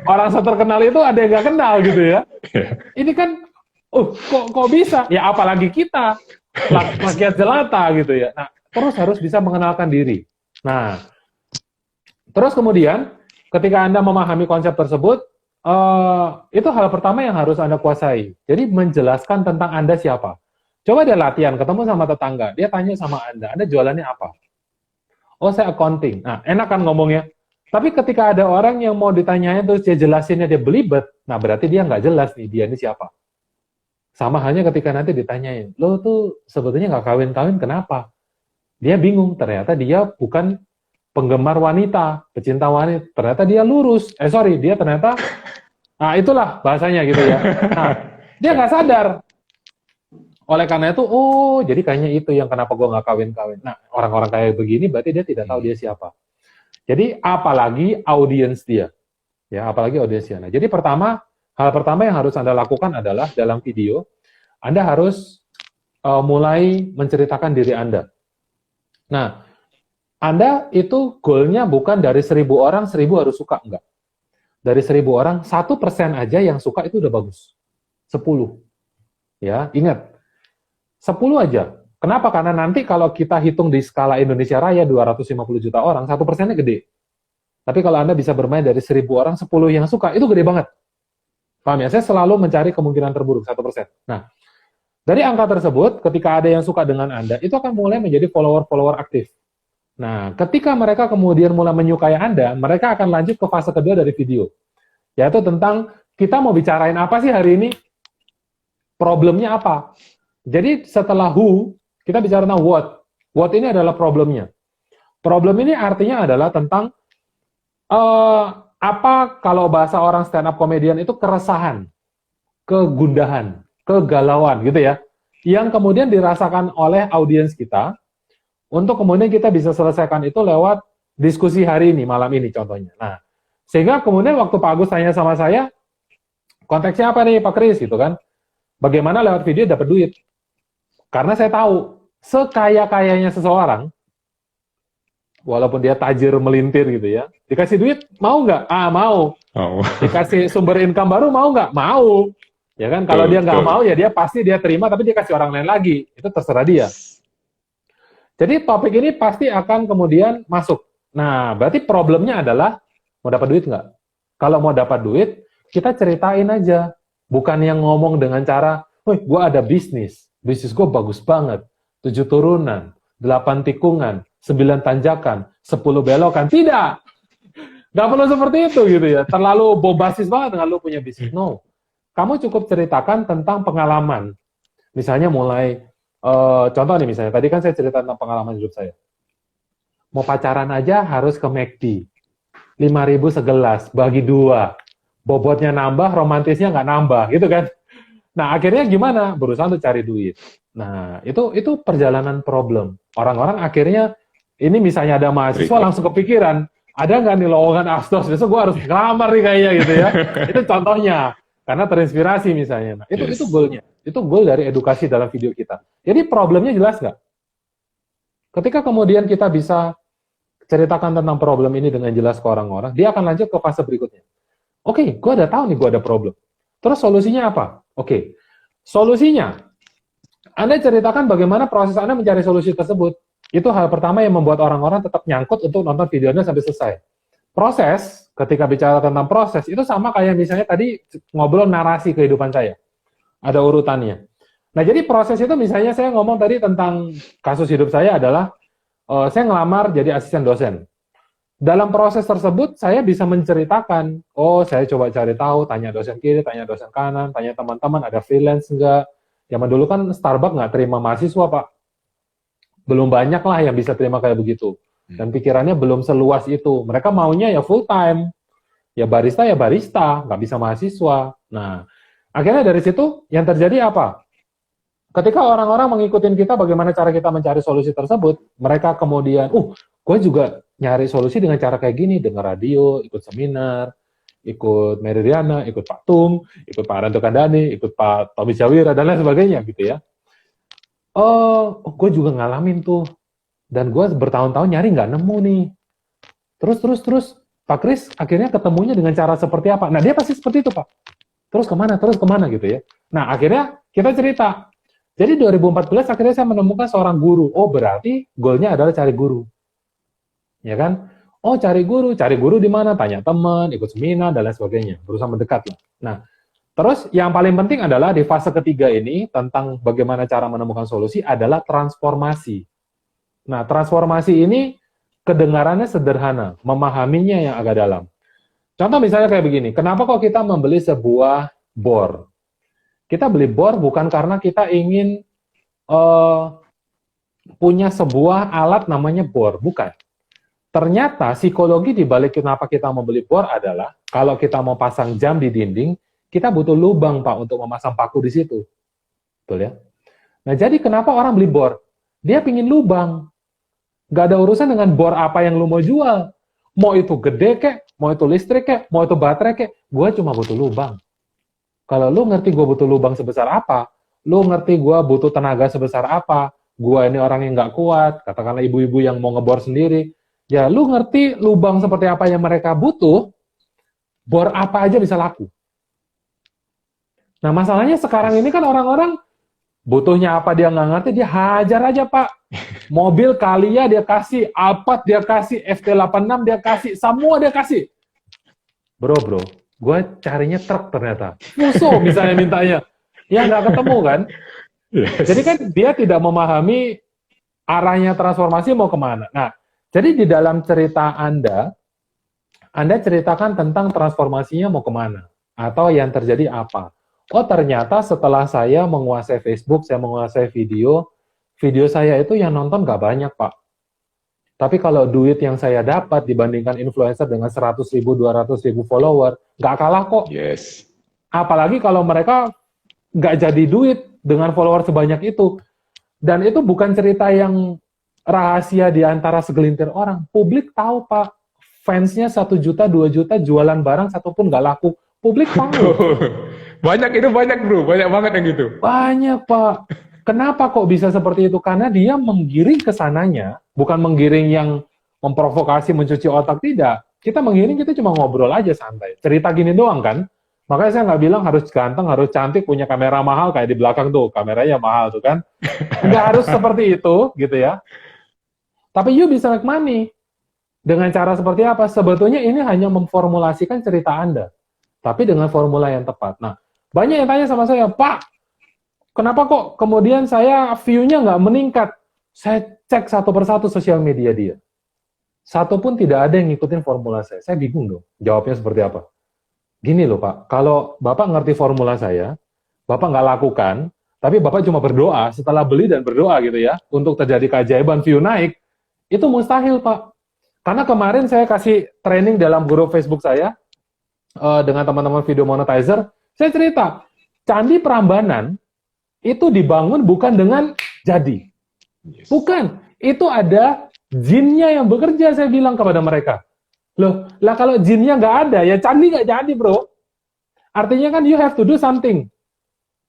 Orang terkenal itu ada yang nggak kenal gitu ya. Ini kan, kok bisa? Ya apalagi kita, rakyat jelata gitu ya. Nah, terus harus bisa mengenalkan diri. Nah, terus kemudian ketika Anda memahami konsep tersebut, itu hal pertama yang harus Anda kuasai. Jadi menjelaskan tentang Anda siapa. Coba dia latihan, ketemu sama tetangga, dia tanya sama Anda jualannya apa? Oh, saya accounting. Nah, enak kan ngomongnya. Tapi ketika ada orang yang mau ditanyain terus dia jelasinnya dia belibet, nah berarti dia nggak jelas nih, dia ini siapa. Sama halnya ketika nanti ditanyain, lo tuh sebetulnya nggak kawin-kawin kenapa? Dia bingung, ternyata dia bukan penggemar wanita, pecinta wanita. Ternyata dia lurus. Dia ternyata, nah itulah bahasanya gitu ya. Nah, dia nggak sadar. Oleh karena itu, jadi kayaknya itu yang kenapa gue nggak kawin-kawin. Nah, orang-orang kayak begini berarti dia tidak tahu dia siapa. Jadi, apalagi audiens dia. Ya, apalagi audiens dia. Nah, jadi hal pertama yang harus Anda lakukan adalah dalam video, Anda harus mulai menceritakan diri Anda. Nah, Anda itu goalnya bukan dari 1.000 orang, 1.000 harus suka, enggak. Dari 1.000 orang, 1% aja yang suka itu udah bagus. 10. Ya, ingat. 10 aja. Kenapa? Karena nanti kalau kita hitung di skala Indonesia Raya 250 juta orang, 1%-nya gede. Tapi kalau Anda bisa bermain dari 1.000 orang, 10 yang suka, itu gede banget. Paham ya? Saya selalu mencari kemungkinan terburuk, 1%. Nah, dari angka tersebut, ketika ada yang suka dengan Anda, itu akan mulai menjadi follower-follower aktif. Nah, ketika mereka kemudian mulai menyukai Anda, mereka akan lanjut ke fase kedua dari video. Yaitu tentang, kita mau bicarain apa sih hari ini? Problemnya apa? Jadi setelah who, kita bicara tentang what. What ini adalah problemnya. Problem ini artinya adalah tentang apa kalau bahasa orang stand up comedian itu keresahan, kegundahan, kegalauan gitu ya. Yang kemudian dirasakan oleh audiens kita, untuk kemudian kita bisa selesaikan itu lewat diskusi hari ini, malam ini contohnya. Nah, sehingga kemudian waktu Pak Agus tanya sama saya, konteksnya apa nih Pak Kris gitu kan? Bagaimana lewat video dapat duit? Karena saya tahu, sekaya-kayanya seseorang, walaupun dia tajir melintir gitu ya, dikasih duit, mau nggak? Ah, mau. Oh. Dikasih sumber income baru, mau nggak? Mau. Ya kan, kalau dia nggak mau, ya dia pasti dia terima, tapi dia kasih orang lain lagi. Itu terserah dia. Jadi topik ini pasti akan kemudian masuk. Nah, berarti problemnya adalah, mau dapat duit nggak? Kalau mau dapat duit, kita ceritain aja. Bukan yang ngomong dengan cara, wih, gue ada bisnis gue bagus banget, 7 turunan, 8 tikungan, 9 tanjakan, 10 belokan. Tidak! Nggak perlu seperti itu gitu ya. Terlalu bombastis banget dengan lu punya bisnis. No. Kamu cukup ceritakan tentang pengalaman. Misalnya mulai, contoh nih misalnya, tadi kan saya cerita tentang pengalaman hidup saya. Mau pacaran aja harus ke McD. 5.000 segelas, bagi 2. Bobotnya nambah, romantisnya nggak nambah, gitu kan. Nah, akhirnya gimana? Berusaha untuk cari duit. Nah, itu perjalanan problem. Orang-orang akhirnya, ini misalnya ada mahasiswa langsung kepikiran, ada nggak nih lowongan Astos? Besok gue harus ngelamar nih kayaknya gitu ya. Itu contohnya. Karena terinspirasi misalnya. Nah, itu goalnya. Itu goal dari edukasi dalam video kita. Jadi problemnya jelas nggak? Ketika kemudian kita bisa ceritakan tentang problem ini dengan jelas ke orang-orang, dia akan lanjut ke fase berikutnya. Oke, gue udah tahu nih gue ada problem. Terus solusinya apa? Oke, solusinya, Anda ceritakan bagaimana proses Anda mencari solusi tersebut. Itu hal pertama yang membuat orang-orang tetap nyangkut untuk nonton videonya sampai selesai. Proses, ketika bicara tentang proses, itu sama kayak misalnya tadi ngobrol narasi kehidupan saya. Ada urutannya. Nah, jadi proses itu misalnya saya ngomong tadi tentang kasus hidup saya adalah, saya ngelamar jadi asisten dosen. Dalam proses tersebut, saya bisa menceritakan, oh saya coba cari tahu, tanya dosen kiri, tanya dosen kanan, tanya teman-teman, ada freelance enggak. Zaman dulu kan Starbucks nggak terima mahasiswa, Pak. Belum banyak lah yang bisa terima kayak begitu. Dan pikirannya belum seluas itu. Mereka maunya ya full time. Ya barista, nggak bisa mahasiswa. Nah, akhirnya dari situ yang terjadi apa? Ketika orang-orang mengikutin kita bagaimana cara kita mencari solusi tersebut, mereka kemudian, gue juga nyari solusi dengan cara kayak gini, dengar radio, ikut seminar, ikut Meridiana, ikut Pak Tung, ikut Pak Ranto Kandani, ikut Pak Tommy Syawira, dan lain sebagainya gitu ya. Gue juga ngalamin tuh, dan gue bertahun-tahun nyari nggak nemu nih. Terus, Pak Kris akhirnya ketemunya dengan cara seperti apa? Nah, dia pasti seperti itu, Pak. Terus kemana gitu ya. Nah, akhirnya kita cerita. Jadi 2014 akhirnya saya menemukan seorang guru. Oh, berarti goalnya adalah cari guru. Ya kan? Oh, cari guru di mana? Tanya teman, ikut seminar, dan lain sebagainya. Berusaha mendekat lah. Nah, terus yang paling penting adalah di fase ketiga ini, tentang bagaimana cara menemukan solusi, adalah transformasi. Nah, transformasi ini kedengarannya sederhana, memahaminya yang agak dalam. Contoh misalnya kayak begini, kenapa kok kita membeli sebuah bor? Kita beli bor bukan karena kita ingin punya sebuah alat namanya bor, bukan. Ternyata psikologi di balik kenapa kita membeli bor adalah kalau kita mau pasang jam di dinding, kita butuh lubang, Pak, untuk memasang paku di situ. Betul ya? Nah, jadi kenapa orang beli bor? Dia pingin lubang. Nggak ada urusan dengan bor apa yang lu mau jual. Mau itu gede kek, mau itu listrik kek, mau itu baterai kek, gue cuma butuh lubang. Kalau lu ngerti gue butuh lubang sebesar apa, lu ngerti gue butuh tenaga sebesar apa, gue ini orang yang nggak kuat, katakanlah ibu-ibu yang mau ngebor sendiri, ya lu ngerti lubang seperti apa yang mereka butuh, bor apa aja bisa laku. Nah, masalahnya sekarang ini kan orang-orang butuhnya apa dia nggak ngerti, dia hajar aja, Pak. Mobil Kalia dia kasih, Alphard dia kasih, FT86 dia kasih, semua dia kasih. Bro, gue carinya truk ternyata. Fuso misalnya mintanya. Ya nggak ketemu kan. Jadi kan dia tidak memahami arahnya transformasi mau kemana. Nah, jadi di dalam cerita Anda ceritakan tentang transformasinya mau kemana. Atau yang terjadi apa. oh ternyata setelah saya menguasai Facebook, saya menguasai video, video saya itu yang nonton nggak banyak, Pak. Tapi kalau duit yang saya dapat dibandingkan influencer dengan 100.000, 200.000 follower, nggak kalah kok. Yes. Apalagi kalau mereka nggak jadi duit dengan follower sebanyak itu. Dan itu bukan cerita yang rahasia di antara segelintir orang. Publik tahu, Pak. Fansnya 1 juta, 2 juta, jualan barang satu pun nggak laku. Publik tahu. Banyak itu, banyak bro, banyak banget yang gitu. Banyak, Pak. Kenapa kok bisa seperti itu? Karena dia menggiring ke sananya, bukan menggiring yang memprovokasi, mencuci otak, tidak. Kita menggiring, kita cuma ngobrol aja santai. Cerita gini doang kan? Makanya saya nggak bilang harus ganteng, harus cantik, punya kamera mahal, kayak di belakang tuh, kameranya mahal tuh kan. Nggak harus seperti itu, gitu ya. Tapi you bisa make money. Dengan cara seperti apa? Sebetulnya ini hanya memformulasikan cerita Anda. Tapi dengan formula yang tepat. Nah, banyak yang tanya sama saya, Pak, kenapa kok kemudian saya view-nya nggak meningkat? Saya cek satu persatu sosial media dia. Satu pun tidak ada yang ngikutin formula saya. Saya bingung dong, jawabnya seperti apa. Gini loh Pak, kalau Bapak ngerti formula saya, Bapak nggak lakukan, tapi Bapak cuma berdoa, setelah beli dan berdoa gitu ya, untuk terjadi keajaiban view naik, itu mustahil Pak. Karena kemarin saya kasih training dalam grup Facebook saya, dengan teman-teman video monetizer, saya cerita, Candi Prambanan, itu dibangun bukan dengan jadi. Bukan, itu ada jinnya yang bekerja, saya bilang kepada mereka. Loh, lah kalau jinnya nggak ada, ya candi nggak jadi, bro. Artinya kan you have to do something.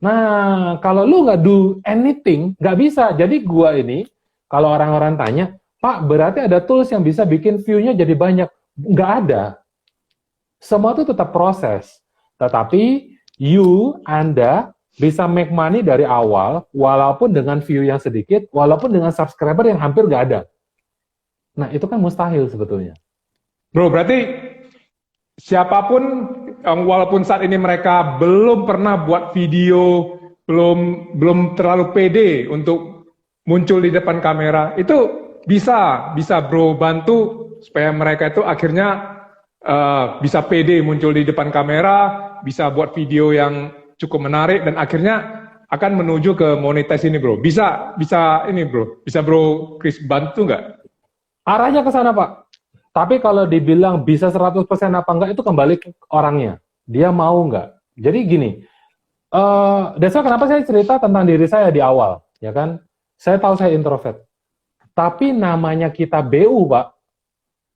Nah, kalau lu nggak do anything, nggak bisa. Jadi gua ini, kalau orang-orang tanya, Pak, berarti ada tools yang bisa bikin view-nya jadi banyak. Nggak ada. Semua itu tetap proses. Tetapi Anda bisa make money dari awal, walaupun dengan view yang sedikit, walaupun dengan subscriber yang hampir nggak ada. Nah, itu kan mustahil sebetulnya. Bro, berarti siapapun, walaupun saat ini mereka belum pernah buat video, belum terlalu pede untuk muncul di depan kamera, itu bisa bro bantu supaya mereka itu akhirnya bisa pede muncul di depan kamera, bisa buat video yang cukup menarik dan akhirnya akan menuju ke monetize ini bro. Bisa ini bro, bisa bro Chris bantu nggak? Arahnya ke sana Pak. Tapi kalau dibilang bisa 100% apa enggak, itu kembali ke orangnya. Dia mau enggak. Jadi gini, that's why kenapa saya cerita tentang diri saya di awal. Ya kan? Saya tahu saya introvert. Tapi namanya kita BU, Pak.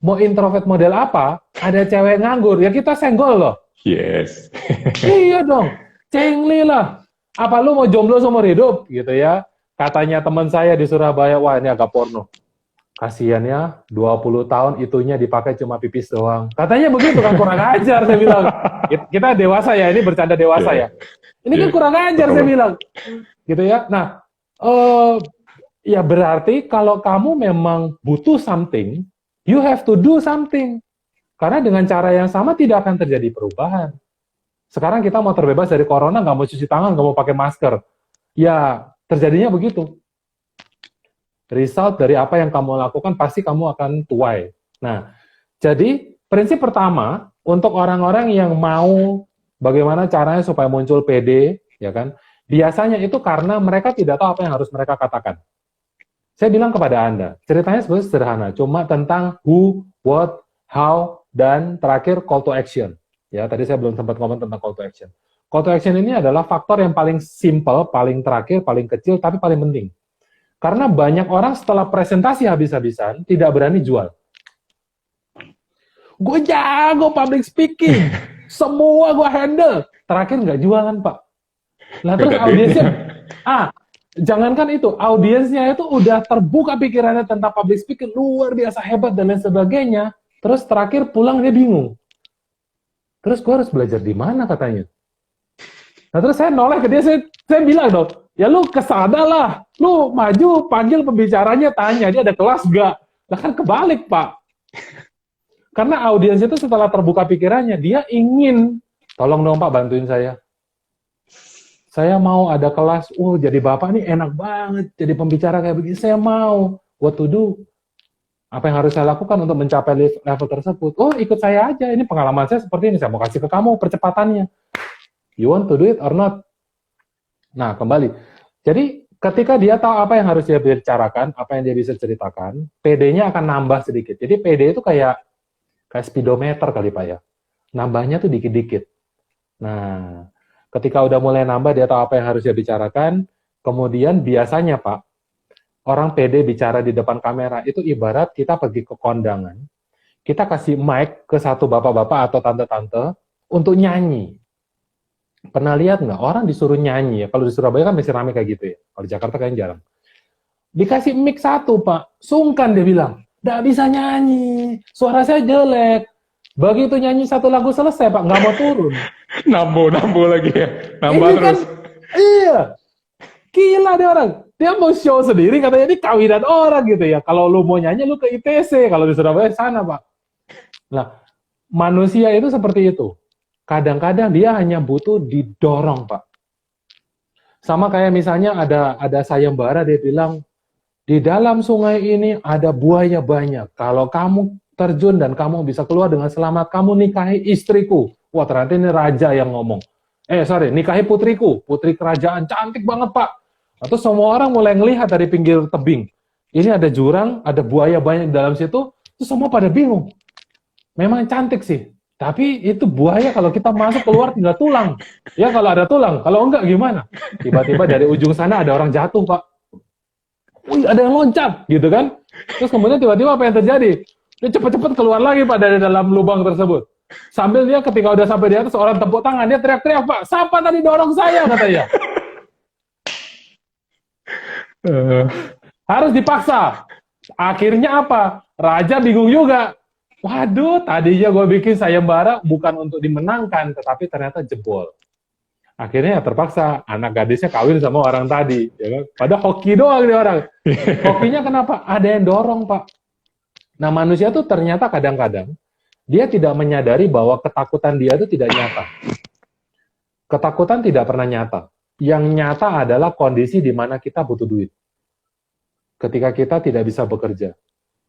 Mau introvert model apa? Ada cewek nganggur, ya kita senggol loh. Yes. Iya dong. Cengli lah. Apa lu mau jomblo seumur hidup? Gitu ya. Katanya teman saya di Surabaya, wah ini agak porno. Kasian ya, 20 tahun itunya dipakai cuma pipis doang. Katanya begitu kan, kurang ajar saya bilang. Kita dewasa ya, ini bercanda dewasa ya. Ini kan kurang ajar saya bilang. Gitu ya. Nah, ya berarti kalau kamu memang butuh something, you have to do something. Karena dengan cara yang sama tidak akan terjadi perubahan. Sekarang kita mau terbebas dari corona, nggak mau cuci tangan, nggak mau pakai masker. Ya, terjadinya begitu. Result dari apa yang kamu lakukan pasti kamu akan tuai. Nah, jadi prinsip pertama untuk orang-orang yang mau bagaimana caranya supaya muncul PD, ya kan? Biasanya itu karena mereka tidak tahu apa yang harus mereka katakan. Saya bilang kepada Anda, ceritanya sebenarnya sederhana, cuma tentang who, what, how, dan terakhir call to action. Ya, tadi saya belum sempat ngomong tentang call to action. Call to action ini adalah faktor yang paling simple, paling terakhir, paling kecil, tapi paling penting. Karena banyak orang setelah presentasi habis-habisan tidak berani jual. Gue jago public speaking, semua gue handle. Terakhir nggak jualan Pak. Nah terus audiensnya, jangankan itu, audiensnya itu udah terbuka pikirannya tentang public speaking, luar biasa hebat dan lain sebagainya. Terus terakhir pulang dia bingung. Terus gue harus belajar di mana katanya. Nah terus saya noleh ke dia, saya bilang dong, ya lu kesana lah, lu maju, panggil pembicaranya, tanya, dia ada kelas gak? Nah kan kebalik Pak. Karena audiens itu setelah terbuka pikirannya, dia ingin, tolong dong Pak bantuin saya. Saya mau ada kelas, jadi Bapak nih enak banget, jadi pembicara kayak begini, saya mau, what to do? Apa yang harus saya lakukan untuk mencapai level tersebut? Oh ikut saya aja, ini pengalaman saya seperti ini, saya mau kasih ke kamu percepatannya. You want to do it or not? Nah, kembali. Jadi, ketika dia tahu apa yang harus dia bicarakan, apa yang dia bisa ceritakan, PD-nya akan nambah sedikit. Jadi, PD itu kayak speedometer kali Pak ya. Nambahnya tuh dikit-dikit. Nah, ketika udah mulai nambah, dia tahu apa yang harus dia bicarakan, kemudian biasanya Pak, orang PD bicara di depan kamera, itu ibarat kita pergi ke kondangan, kita kasih mic ke satu bapak-bapak atau tante-tante untuk nyanyi. Pernah lihat nggak? Orang disuruh nyanyi ya. Kalau di Surabaya kan masih ramai kayak gitu ya. Kalau di Jakarta kayaknya jarang. Dikasih mic satu, Pak. Sungkan dia bilang. Nggak bisa nyanyi. Suara saya jelek. Begitu nyanyi satu lagu selesai, Pak. Nggak mau turun. Nambah lagi ya. Nambah Ini terus. kan, iya. Gila dia orang. Dia mau show sendiri, katanya ini kawinan orang gitu ya. Kalau lu mau nyanyi, lu ke ITC. Kalau di Surabaya sana, Pak. Nah, manusia itu seperti itu. Kadang-kadang dia hanya butuh didorong, Pak. Sama kayak misalnya ada sayembara, dia bilang, di dalam sungai ini ada buaya banyak. Kalau kamu terjun dan kamu bisa keluar dengan selamat, kamu nikahi istriku. Wah, ternyata ini raja yang ngomong. Nikahi putriku. Putri kerajaan, cantik banget, Pak. Atau semua orang mulai ngelihat dari pinggir tebing. Ini ada jurang, ada buaya banyak di dalam situ, terus semua pada bingung. Memang cantik sih, tapi itu buaya kalau kita masuk keluar tinggal tulang. Ya kalau ada tulang, kalau enggak gimana? Tiba-tiba dari ujung sana ada orang jatuh, Pak. Wih, ada yang loncat, gitu kan? Terus kemudian tiba-tiba apa yang terjadi? Dia cepat-cepat keluar lagi, Pak, dari dalam lubang tersebut. Sambil dia ketika udah sampai di atas, orang tepuk tangan, dia teriak-teriak, Pak, siapa tadi dorong saya, katanya. Harus dipaksa. Akhirnya apa? Raja bingung juga. Waduh, tadinya gue bikin sayembara bukan untuk dimenangkan, tetapi ternyata jebol. Akhirnya ya terpaksa anak gadisnya kawin sama orang tadi. Ya kan? Padahal hoki doang nih orang. Hokinya kenapa? Ada yang dorong, Pak. Nah, manusia tuh ternyata kadang-kadang dia tidak menyadari bahwa ketakutan dia itu tidak nyata. Ketakutan tidak pernah nyata. Yang nyata adalah kondisi di mana kita butuh duit. Ketika kita tidak bisa bekerja.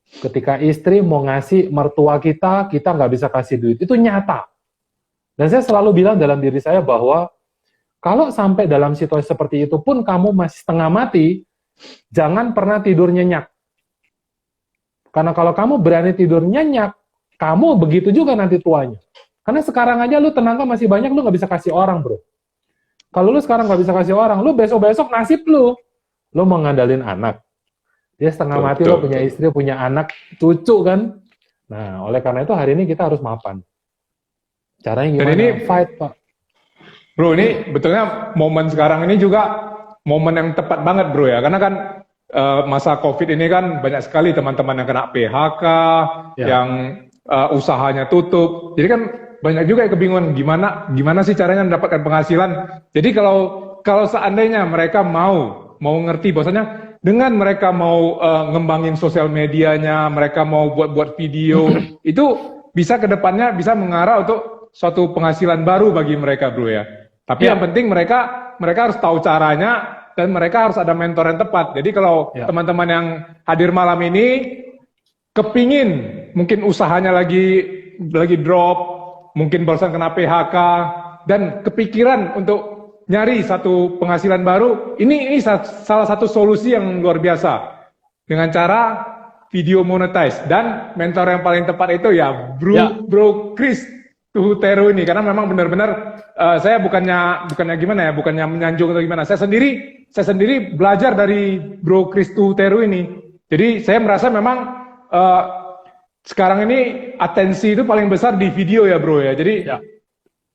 Ketika istri mau ngasih mertua kita nggak bisa kasih duit. Itu nyata. Dan saya selalu bilang dalam diri saya bahwa kalau sampai dalam situasi seperti itu pun kamu masih setengah mati, jangan pernah tidur nyenyak. Karena kalau kamu berani tidur nyenyak, kamu begitu juga nanti tuanya. Karena sekarang aja lu tenaga masih banyak, lu nggak bisa kasih orang, bro. Kalau lu sekarang nggak bisa kasih orang, lu besok-besok nasib lu mau ngandalin anak. Dia setengah mati, lo punya istri, punya anak, cucu kan. Nah, oleh karena itu hari ini kita harus mapan. Caranya gimana? Dan ini, fight, Pak. Bro, ini betulnya momen sekarang ini juga momen yang tepat banget, bro ya. Karena kan masa COVID ini kan banyak sekali teman-teman yang kena PHK, yang usahanya tutup. Jadi kan banyak juga yang kebingungan gimana sih caranya mendapatkan penghasilan. Jadi kalau seandainya mereka mau ngerti bahwasanya dengan mereka mau ngembangin sosial medianya, mereka mau buat video, itu bisa ke depannya bisa mengarah untuk suatu penghasilan baru bagi mereka, bro ya. Tapi yang penting mereka harus tahu caranya dan mereka harus ada mentor yang tepat. Jadi kalau teman-teman yang hadir malam ini kepingin mungkin usahanya lagi drop, mungkin barusan kena PHK dan kepikiran untuk nyari satu penghasilan baru, ini salah satu solusi yang luar biasa dengan cara video monetize. Dan mentor yang paling tepat itu ya Bro Chris Tuhutero ini, karena memang benar-benar saya bukannya gimana ya, bukannya menyanjung atau gimana. Saya sendiri belajar dari Bro Chris Tuhutero ini. Jadi saya merasa memang sekarang ini atensi itu paling besar di video ya, bro ya. Jadi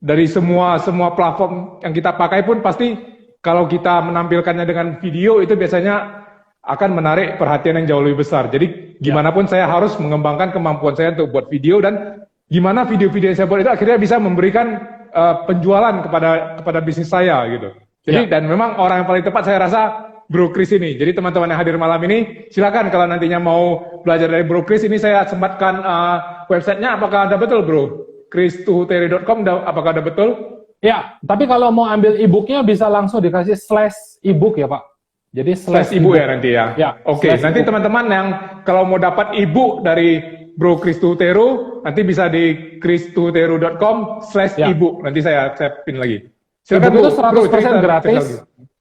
dari semua platform yang kita pakai pun pasti kalau kita menampilkannya dengan video itu biasanya akan menarik perhatian yang jauh lebih besar. Jadi gimana pun saya harus mengembangkan kemampuan saya untuk buat video, dan gimana video-video yang saya buat itu akhirnya bisa memberikan penjualan kepada bisnis saya gitu. Jadi dan memang orang yang paling tepat saya rasa Bro Chris ini. Jadi teman-teman yang hadir malam ini silakan kalau nantinya mau belajar dari Bro Chris ini, saya sempatkan websitenya. Apakah ada betul, bro? christuhutero.com, apakah ada betul? Ya, tapi kalau mau ambil e-booknya bisa langsung dikasih /ebook ya, Pak. Jadi /ebook ya nanti ya. Oke, nanti teman-teman yang kalau mau dapat e-book dari Bro Chris Tuhutero, nanti bisa di christuhutero.com /ebook. Nanti saya pin lagi. Silakan E-book bro, itu bro 100% cerita gratis. lagi.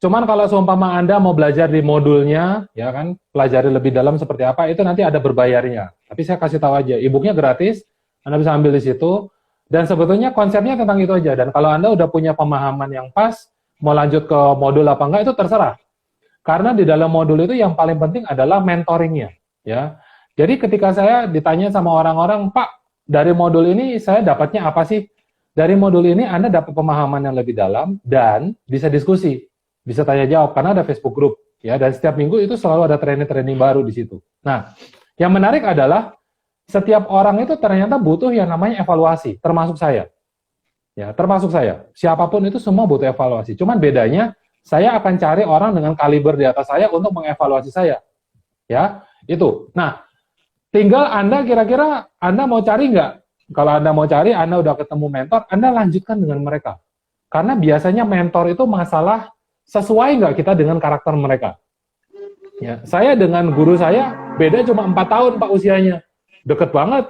Cuman kalau seumpama Anda mau belajar di modulnya, ya kan, pelajari lebih dalam seperti apa, itu nanti ada berbayarnya. Tapi saya kasih tahu aja, e-booknya gratis, Anda bisa ambil di situ. Dan sebetulnya konsepnya tentang itu aja. Dan kalau Anda udah punya pemahaman yang pas, mau lanjut ke modul apa enggak, itu terserah. Karena di dalam modul itu yang paling penting adalah mentoringnya. Ya. Jadi ketika saya ditanya sama orang-orang, Pak, dari modul ini saya dapatnya apa sih? Dari modul ini Anda dapat pemahaman yang lebih dalam dan bisa diskusi, bisa tanya jawab karena ada Facebook group, ya. Dan setiap minggu itu selalu ada training-training baru di situ. Nah, yang menarik adalah setiap orang itu ternyata butuh yang namanya evaluasi, termasuk saya. Ya, termasuk saya. Siapapun itu semua butuh evaluasi. Cuman bedanya saya akan cari orang dengan kaliber di atas saya untuk mengevaluasi saya. Ya, itu. Nah, tinggal Anda kira-kira Anda mau cari nggak? Kalau Anda mau cari, Anda udah ketemu mentor, Anda lanjutkan dengan mereka. Karena biasanya mentor itu masalah sesuai nggak kita dengan karakter mereka. Ya, saya dengan guru saya beda cuma 4 tahun Pak usianya. Deket banget.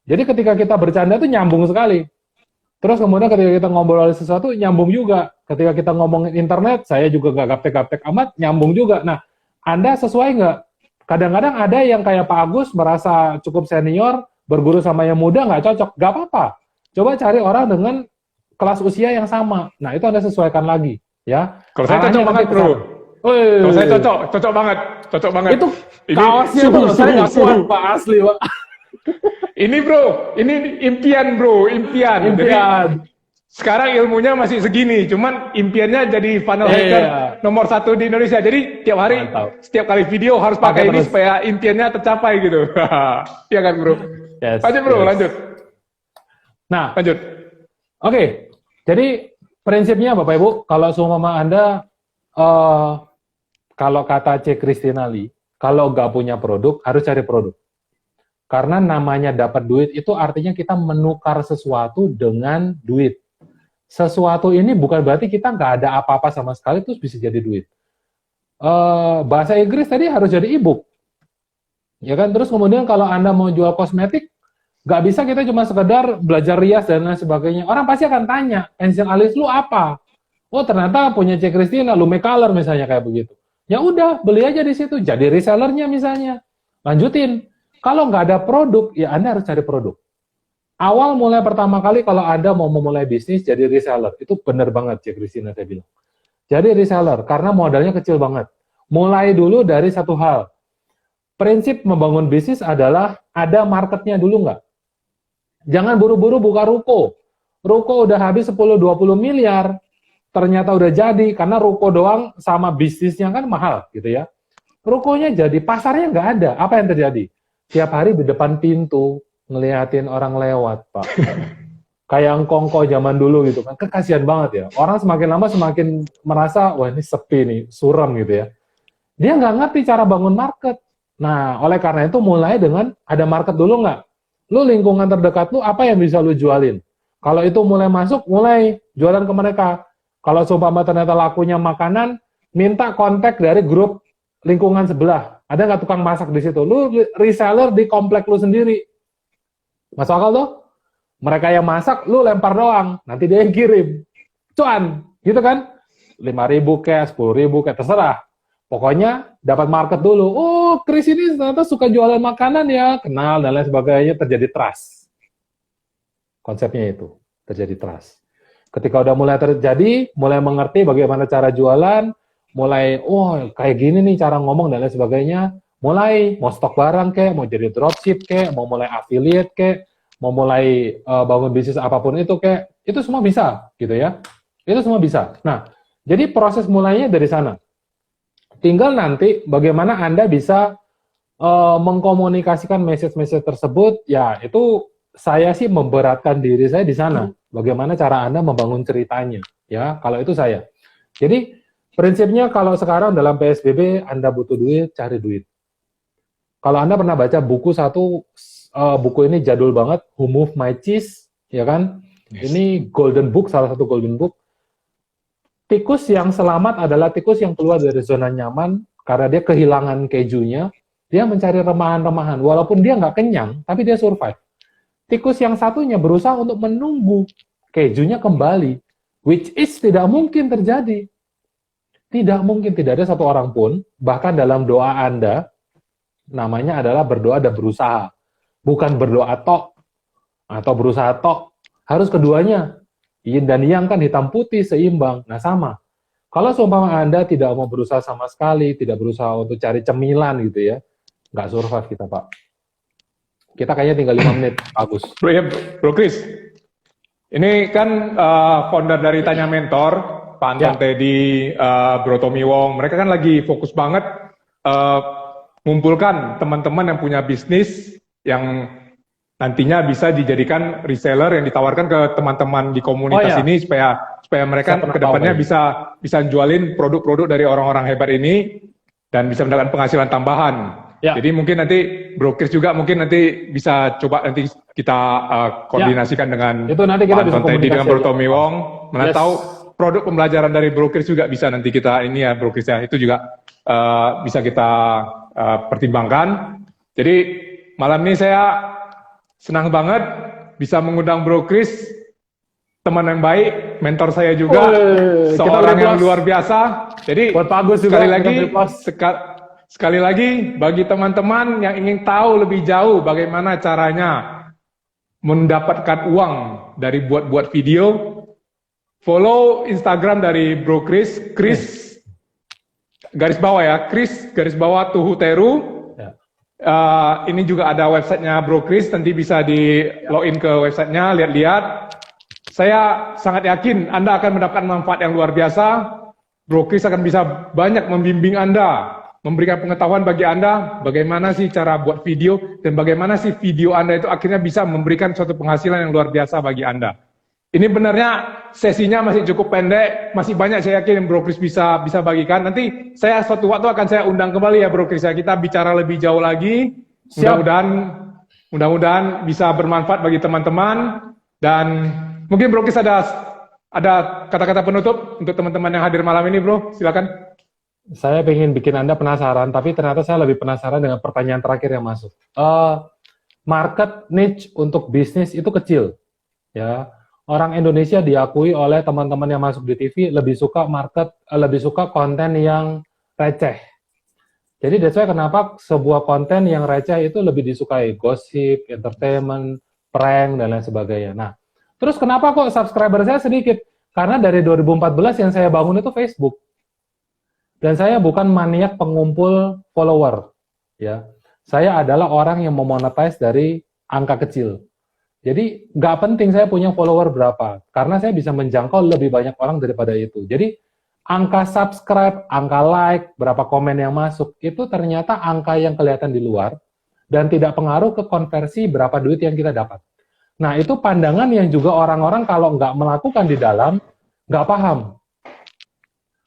Jadi ketika kita bercanda itu nyambung sekali. Terus kemudian ketika kita ngobrol sesuatu, nyambung juga. Ketika kita ngomongin internet, saya juga nggak gaptek-gaptek amat, nyambung juga. Nah, Anda sesuai nggak? Kadang-kadang ada yang kayak Pak Agus merasa cukup senior, berguru sama yang muda nggak cocok. Nggak apa-apa. Coba cari orang dengan kelas usia yang sama. Nah, itu Anda sesuaikan lagi. Ya. Kalau saya Arahnya cocok banget nanti ke bro. sana. Woi. Kalau saya cocok banget, cocok banget. Itu Ini kaosnya suhu, tuh saya nggak kuat, suhu. Pak, asli, Pak. Ini bro, ini impian bro, impian. Jadi Impian. sekarang ilmunya masih segini, cuman impiannya jadi funnel Iya. hacker nomor 1 di Indonesia. Jadi tiap hari, Mantap. setiap kali video harus Pakai pakai ini terus. supaya impiannya tercapai gitu. Iya kan bro? Yes, Lanjut bro, yes. lanjut. Nah, Lanjut. oke. Jadi prinsipnya Bapak Ibu, kalau seumpama Anda kalau kata C. Kristinali, kalau nggak punya produk harus cari produk. Karena namanya dapat duit itu artinya kita menukar sesuatu dengan duit. Sesuatu ini bukan berarti kita nggak ada apa-apa sama sekali terus bisa jadi duit. Bahasa Inggris tadi harus jadi e-book. Ya kan? Terus kemudian kalau Anda mau jual kosmetik, nggak bisa kita cuma sekedar belajar rias dan lain sebagainya. Orang pasti akan tanya, pensil alis lu apa? Oh ternyata punya C. Christina, Lume Color misalnya kayak begitu. Ya udah, beli aja di situ, jadi resellernya misalnya. Lanjutin. Kalau nggak ada produk, ya Anda harus cari produk. Awal mulai pertama kali kalau Anda mau memulai bisnis jadi reseller, itu benar banget C. Christina saya bilang. Jadi reseller, karena modalnya kecil banget. Mulai dulu dari satu hal. Prinsip membangun bisnis adalah ada marketnya dulu nggak? Jangan buru-buru buka ruko. Ruko udah habis 10-20 miliar, ternyata udah jadi, karena ruko doang sama bisnisnya kan mahal gitu ya. Rukonya jadi, pasarnya nggak ada. Apa yang terjadi? Tiap hari di depan pintu, ngeliatin orang lewat, Pak. Kayak engkongko zaman dulu gitu kan. Kasihan banget ya. Orang semakin lama semakin merasa, wah ini sepi nih, suram gitu ya. Dia nggak ngerti cara bangun market. Nah, oleh karena itu mulai dengan ada market dulu nggak? Lu lingkungan terdekat lu apa yang bisa lu jualin? Kalau itu mulai masuk, mulai jualan ke mereka. Kalau seumpama ternyata lakunya makanan, minta kontak dari grup lingkungan sebelah. Ada nggak tukang masak di situ? Lu reseller di komplek lu sendiri. Masuk akal tuh? Mereka yang masak, lu lempar doang. Nanti dia yang kirim. Cuan, gitu kan? 5.000 kayak, 10.000 kayak, terserah. Pokoknya dapat market dulu. Oh, Chris ini ternyata suka jualan makanan ya. Kenal dan lain sebagainya, terjadi trust. Konsepnya itu, terjadi trust. Ketika udah mulai terjadi, mulai mengerti bagaimana cara jualan, mulai, oh kayak gini nih cara ngomong dan lain sebagainya, mulai mau stok barang kek, mau jadi dropship kek, mau mulai affiliate kek, mau mulai bangun bisnis apapun itu kek, itu semua bisa gitu ya. Itu semua bisa. Nah, jadi proses mulainya dari sana. Tinggal nanti bagaimana Anda bisa mengkomunikasikan message-message tersebut, ya itu saya sih memberatkan diri saya di sana. Bagaimana cara Anda membangun ceritanya, ya kalau itu saya. Jadi prinsipnya kalau sekarang dalam PSBB Anda butuh duit, cari duit. Kalau Anda pernah baca buku satu, buku ini jadul banget, Who Moved My Cheese, ya kan? Yes. Ini golden book, salah satu golden book. Tikus yang selamat adalah tikus yang keluar dari zona nyaman karena dia kehilangan kejunya, dia mencari remahan-remahan. Walaupun dia nggak kenyang, tapi dia survive. Tikus yang satunya berusaha untuk menunggu kejunya kembali. which is tidak mungkin terjadi. Tidak mungkin, tidak ada satu orang pun, bahkan dalam doa Anda, namanya adalah berdoa dan berusaha. Bukan berdoa tok, atau berusaha tok. Harus keduanya. Yin dan yang kan hitam putih, seimbang. Nah sama. Kalau seumpama Anda tidak mau berusaha sama sekali, tidak berusaha untuk cari cemilan gitu ya, nggak survive kita, Pak. Kita kayaknya tinggal 5 menit, Agus. Bro Chris, ini kan founder dari Tanya Mentor, Pak Anton Teddy, Bro Tommy Wong, mereka kan lagi fokus banget mengumpulkan teman-teman yang punya bisnis yang nantinya bisa dijadikan reseller yang ditawarkan ke teman-teman di komunitas ini supaya mereka kedepannya bisa jualin produk-produk dari orang-orang hebat ini dan bisa mendapatkan penghasilan tambahan. Jadi mungkin nanti Bro Chris juga mungkin nanti bisa coba nanti kita koordinasikan dengan itu nanti kita Pak Anton Teddy dengan Bro Tommy Wong. Mana tahu produk pembelajaran dari Bro Chris juga bisa nanti kita ini ya Bro Chris ya, itu juga bisa kita pertimbangkan. Jadi malam ini saya senang banget bisa mengundang Bro Chris, teman yang baik, mentor saya juga, seorang yang luar biasa. Jadi sekali lagi bagi teman-teman yang ingin tahu lebih jauh bagaimana caranya mendapatkan uang dari buat video, follow Instagram dari Bro Chris, garis bawah ya, Chris garis bawah Tuhuteru. Ini juga ada websitenya Bro Chris, nanti bisa di login ke websitenya, lihat-lihat. Saya sangat yakin Anda akan mendapatkan manfaat yang luar biasa. Bro Chris akan bisa banyak membimbing Anda, memberikan pengetahuan bagi Anda, bagaimana sih cara buat video, dan bagaimana sih video Anda itu akhirnya bisa memberikan suatu penghasilan yang luar biasa bagi Anda. Ini benarnya sesinya masih cukup pendek, masih banyak saya yakin yang Bro Chris bisa bagikan. Nanti saya suatu waktu akan saya undang kembali ya Bro Chris ya, kita bicara lebih jauh lagi. Mudah-mudahan bisa bermanfaat bagi teman-teman. Dan mungkin Bro Chris ada kata-kata penutup untuk teman-teman yang hadir malam ini, Bro. Silakan. Saya ingin bikin Anda penasaran, tapi ternyata saya lebih penasaran dengan pertanyaan terakhir yang masuk. Market niche untuk bisnis itu kecil, ya. Orang Indonesia diakui oleh teman-teman yang masuk di TV lebih suka konten yang receh. Jadi that's why kenapa sebuah konten yang receh itu lebih disukai, gosip, entertainment, prank dan lain sebagainya. Nah, terus kenapa kok subscriber saya sedikit? Karena dari 2014 yang saya bangun itu Facebook. Dan saya bukan maniak pengumpul follower, ya. Saya adalah orang yang memonetize dari angka kecil. Jadi nggak penting saya punya follower berapa, karena saya bisa menjangkau lebih banyak orang daripada itu. Jadi angka subscribe, angka like, berapa komen yang masuk, itu ternyata angka yang kelihatan di luar dan tidak pengaruh ke konversi berapa duit yang kita dapat. Nah itu pandangan yang juga orang-orang kalau nggak melakukan di dalam, nggak paham.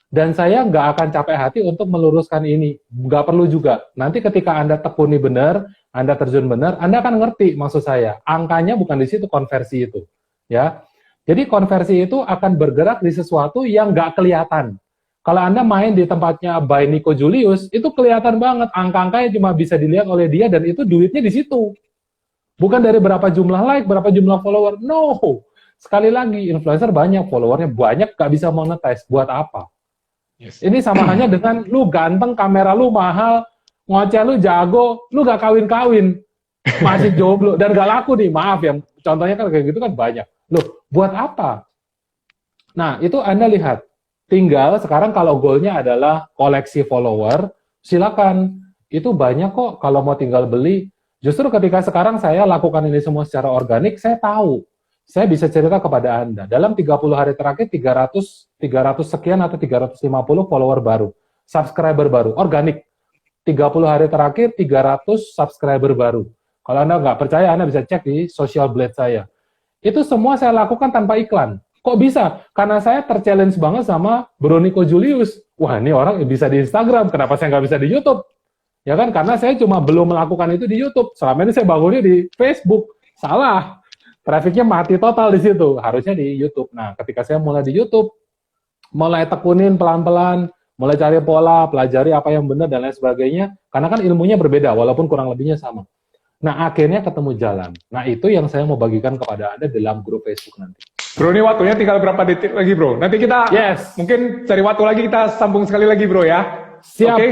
Dan saya nggak akan capek hati untuk meluruskan ini. Nggak perlu juga. Nanti ketika Anda tekuni benar, Anda terjun benar, Anda akan ngerti maksud saya. Angkanya bukan di situ, konversi itu. Ya. Jadi konversi itu akan bergerak di sesuatu yang nggak kelihatan. Kalau Anda main di tempatnya by Nico Julius, itu kelihatan banget. Angka-angkanya cuma bisa dilihat oleh dia dan itu duitnya di situ. Bukan dari berapa jumlah like, berapa jumlah follower. No. Sekali lagi, influencer banyak, followernya banyak, nggak bisa monetize. Buat apa? Yes. Ini sama hanya dengan lu ganteng, kamera lu mahal, ngoceh lu jago, lu gak kawin-kawin, masih jomblo, dan gak laku nih, maaf ya, contohnya kan kayak gitu kan banyak. Loh, buat apa? Nah, itu Anda lihat, tinggal sekarang kalau goalnya adalah koleksi follower, silakan, itu banyak kok kalau mau tinggal beli. Justru ketika sekarang saya lakukan ini semua secara organik, saya tahu. Saya bisa cerita kepada Anda, dalam 30 hari terakhir 300 sekian atau 350 follower baru, subscriber baru, organik. 30 hari terakhir 300 subscriber baru. Kalau Anda nggak percaya, Anda bisa cek di social blade saya. Itu semua saya lakukan tanpa iklan. Kok bisa? Karena saya terchallenge banget sama Bro Nico Julius. Wah, ini orang bisa di Instagram, kenapa saya nggak bisa di YouTube? Ya kan, karena saya cuma belum melakukan itu di YouTube. Selama ini saya bangunnya di Facebook. Salah. Trafficnya mati total di situ, harusnya di YouTube. Nah, ketika saya mulai di YouTube, mulai tekunin pelan-pelan, mulai cari pola, pelajari apa yang benar dan lain sebagainya, karena kan ilmunya berbeda, walaupun kurang lebihnya sama. Nah, akhirnya ketemu jalan. Nah, itu yang saya mau bagikan kepada Anda dalam grup Facebook nanti. Bro, ini waktunya tinggal berapa detik lagi, bro? Nanti kita mungkin cari waktu lagi, kita sambung sekali lagi, bro ya. Siap. Oke,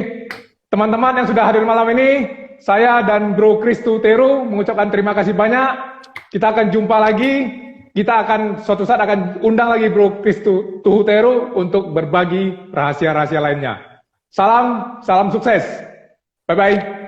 teman-teman yang sudah hadir malam ini, saya dan Bro Kristu Teru mengucapkan terima kasih banyak. Kita akan jumpa lagi. Kita akan suatu saat akan undang lagi Bro Kristu Teru untuk berbagi rahasia-rahasia lainnya. Salam sukses. Bye-bye.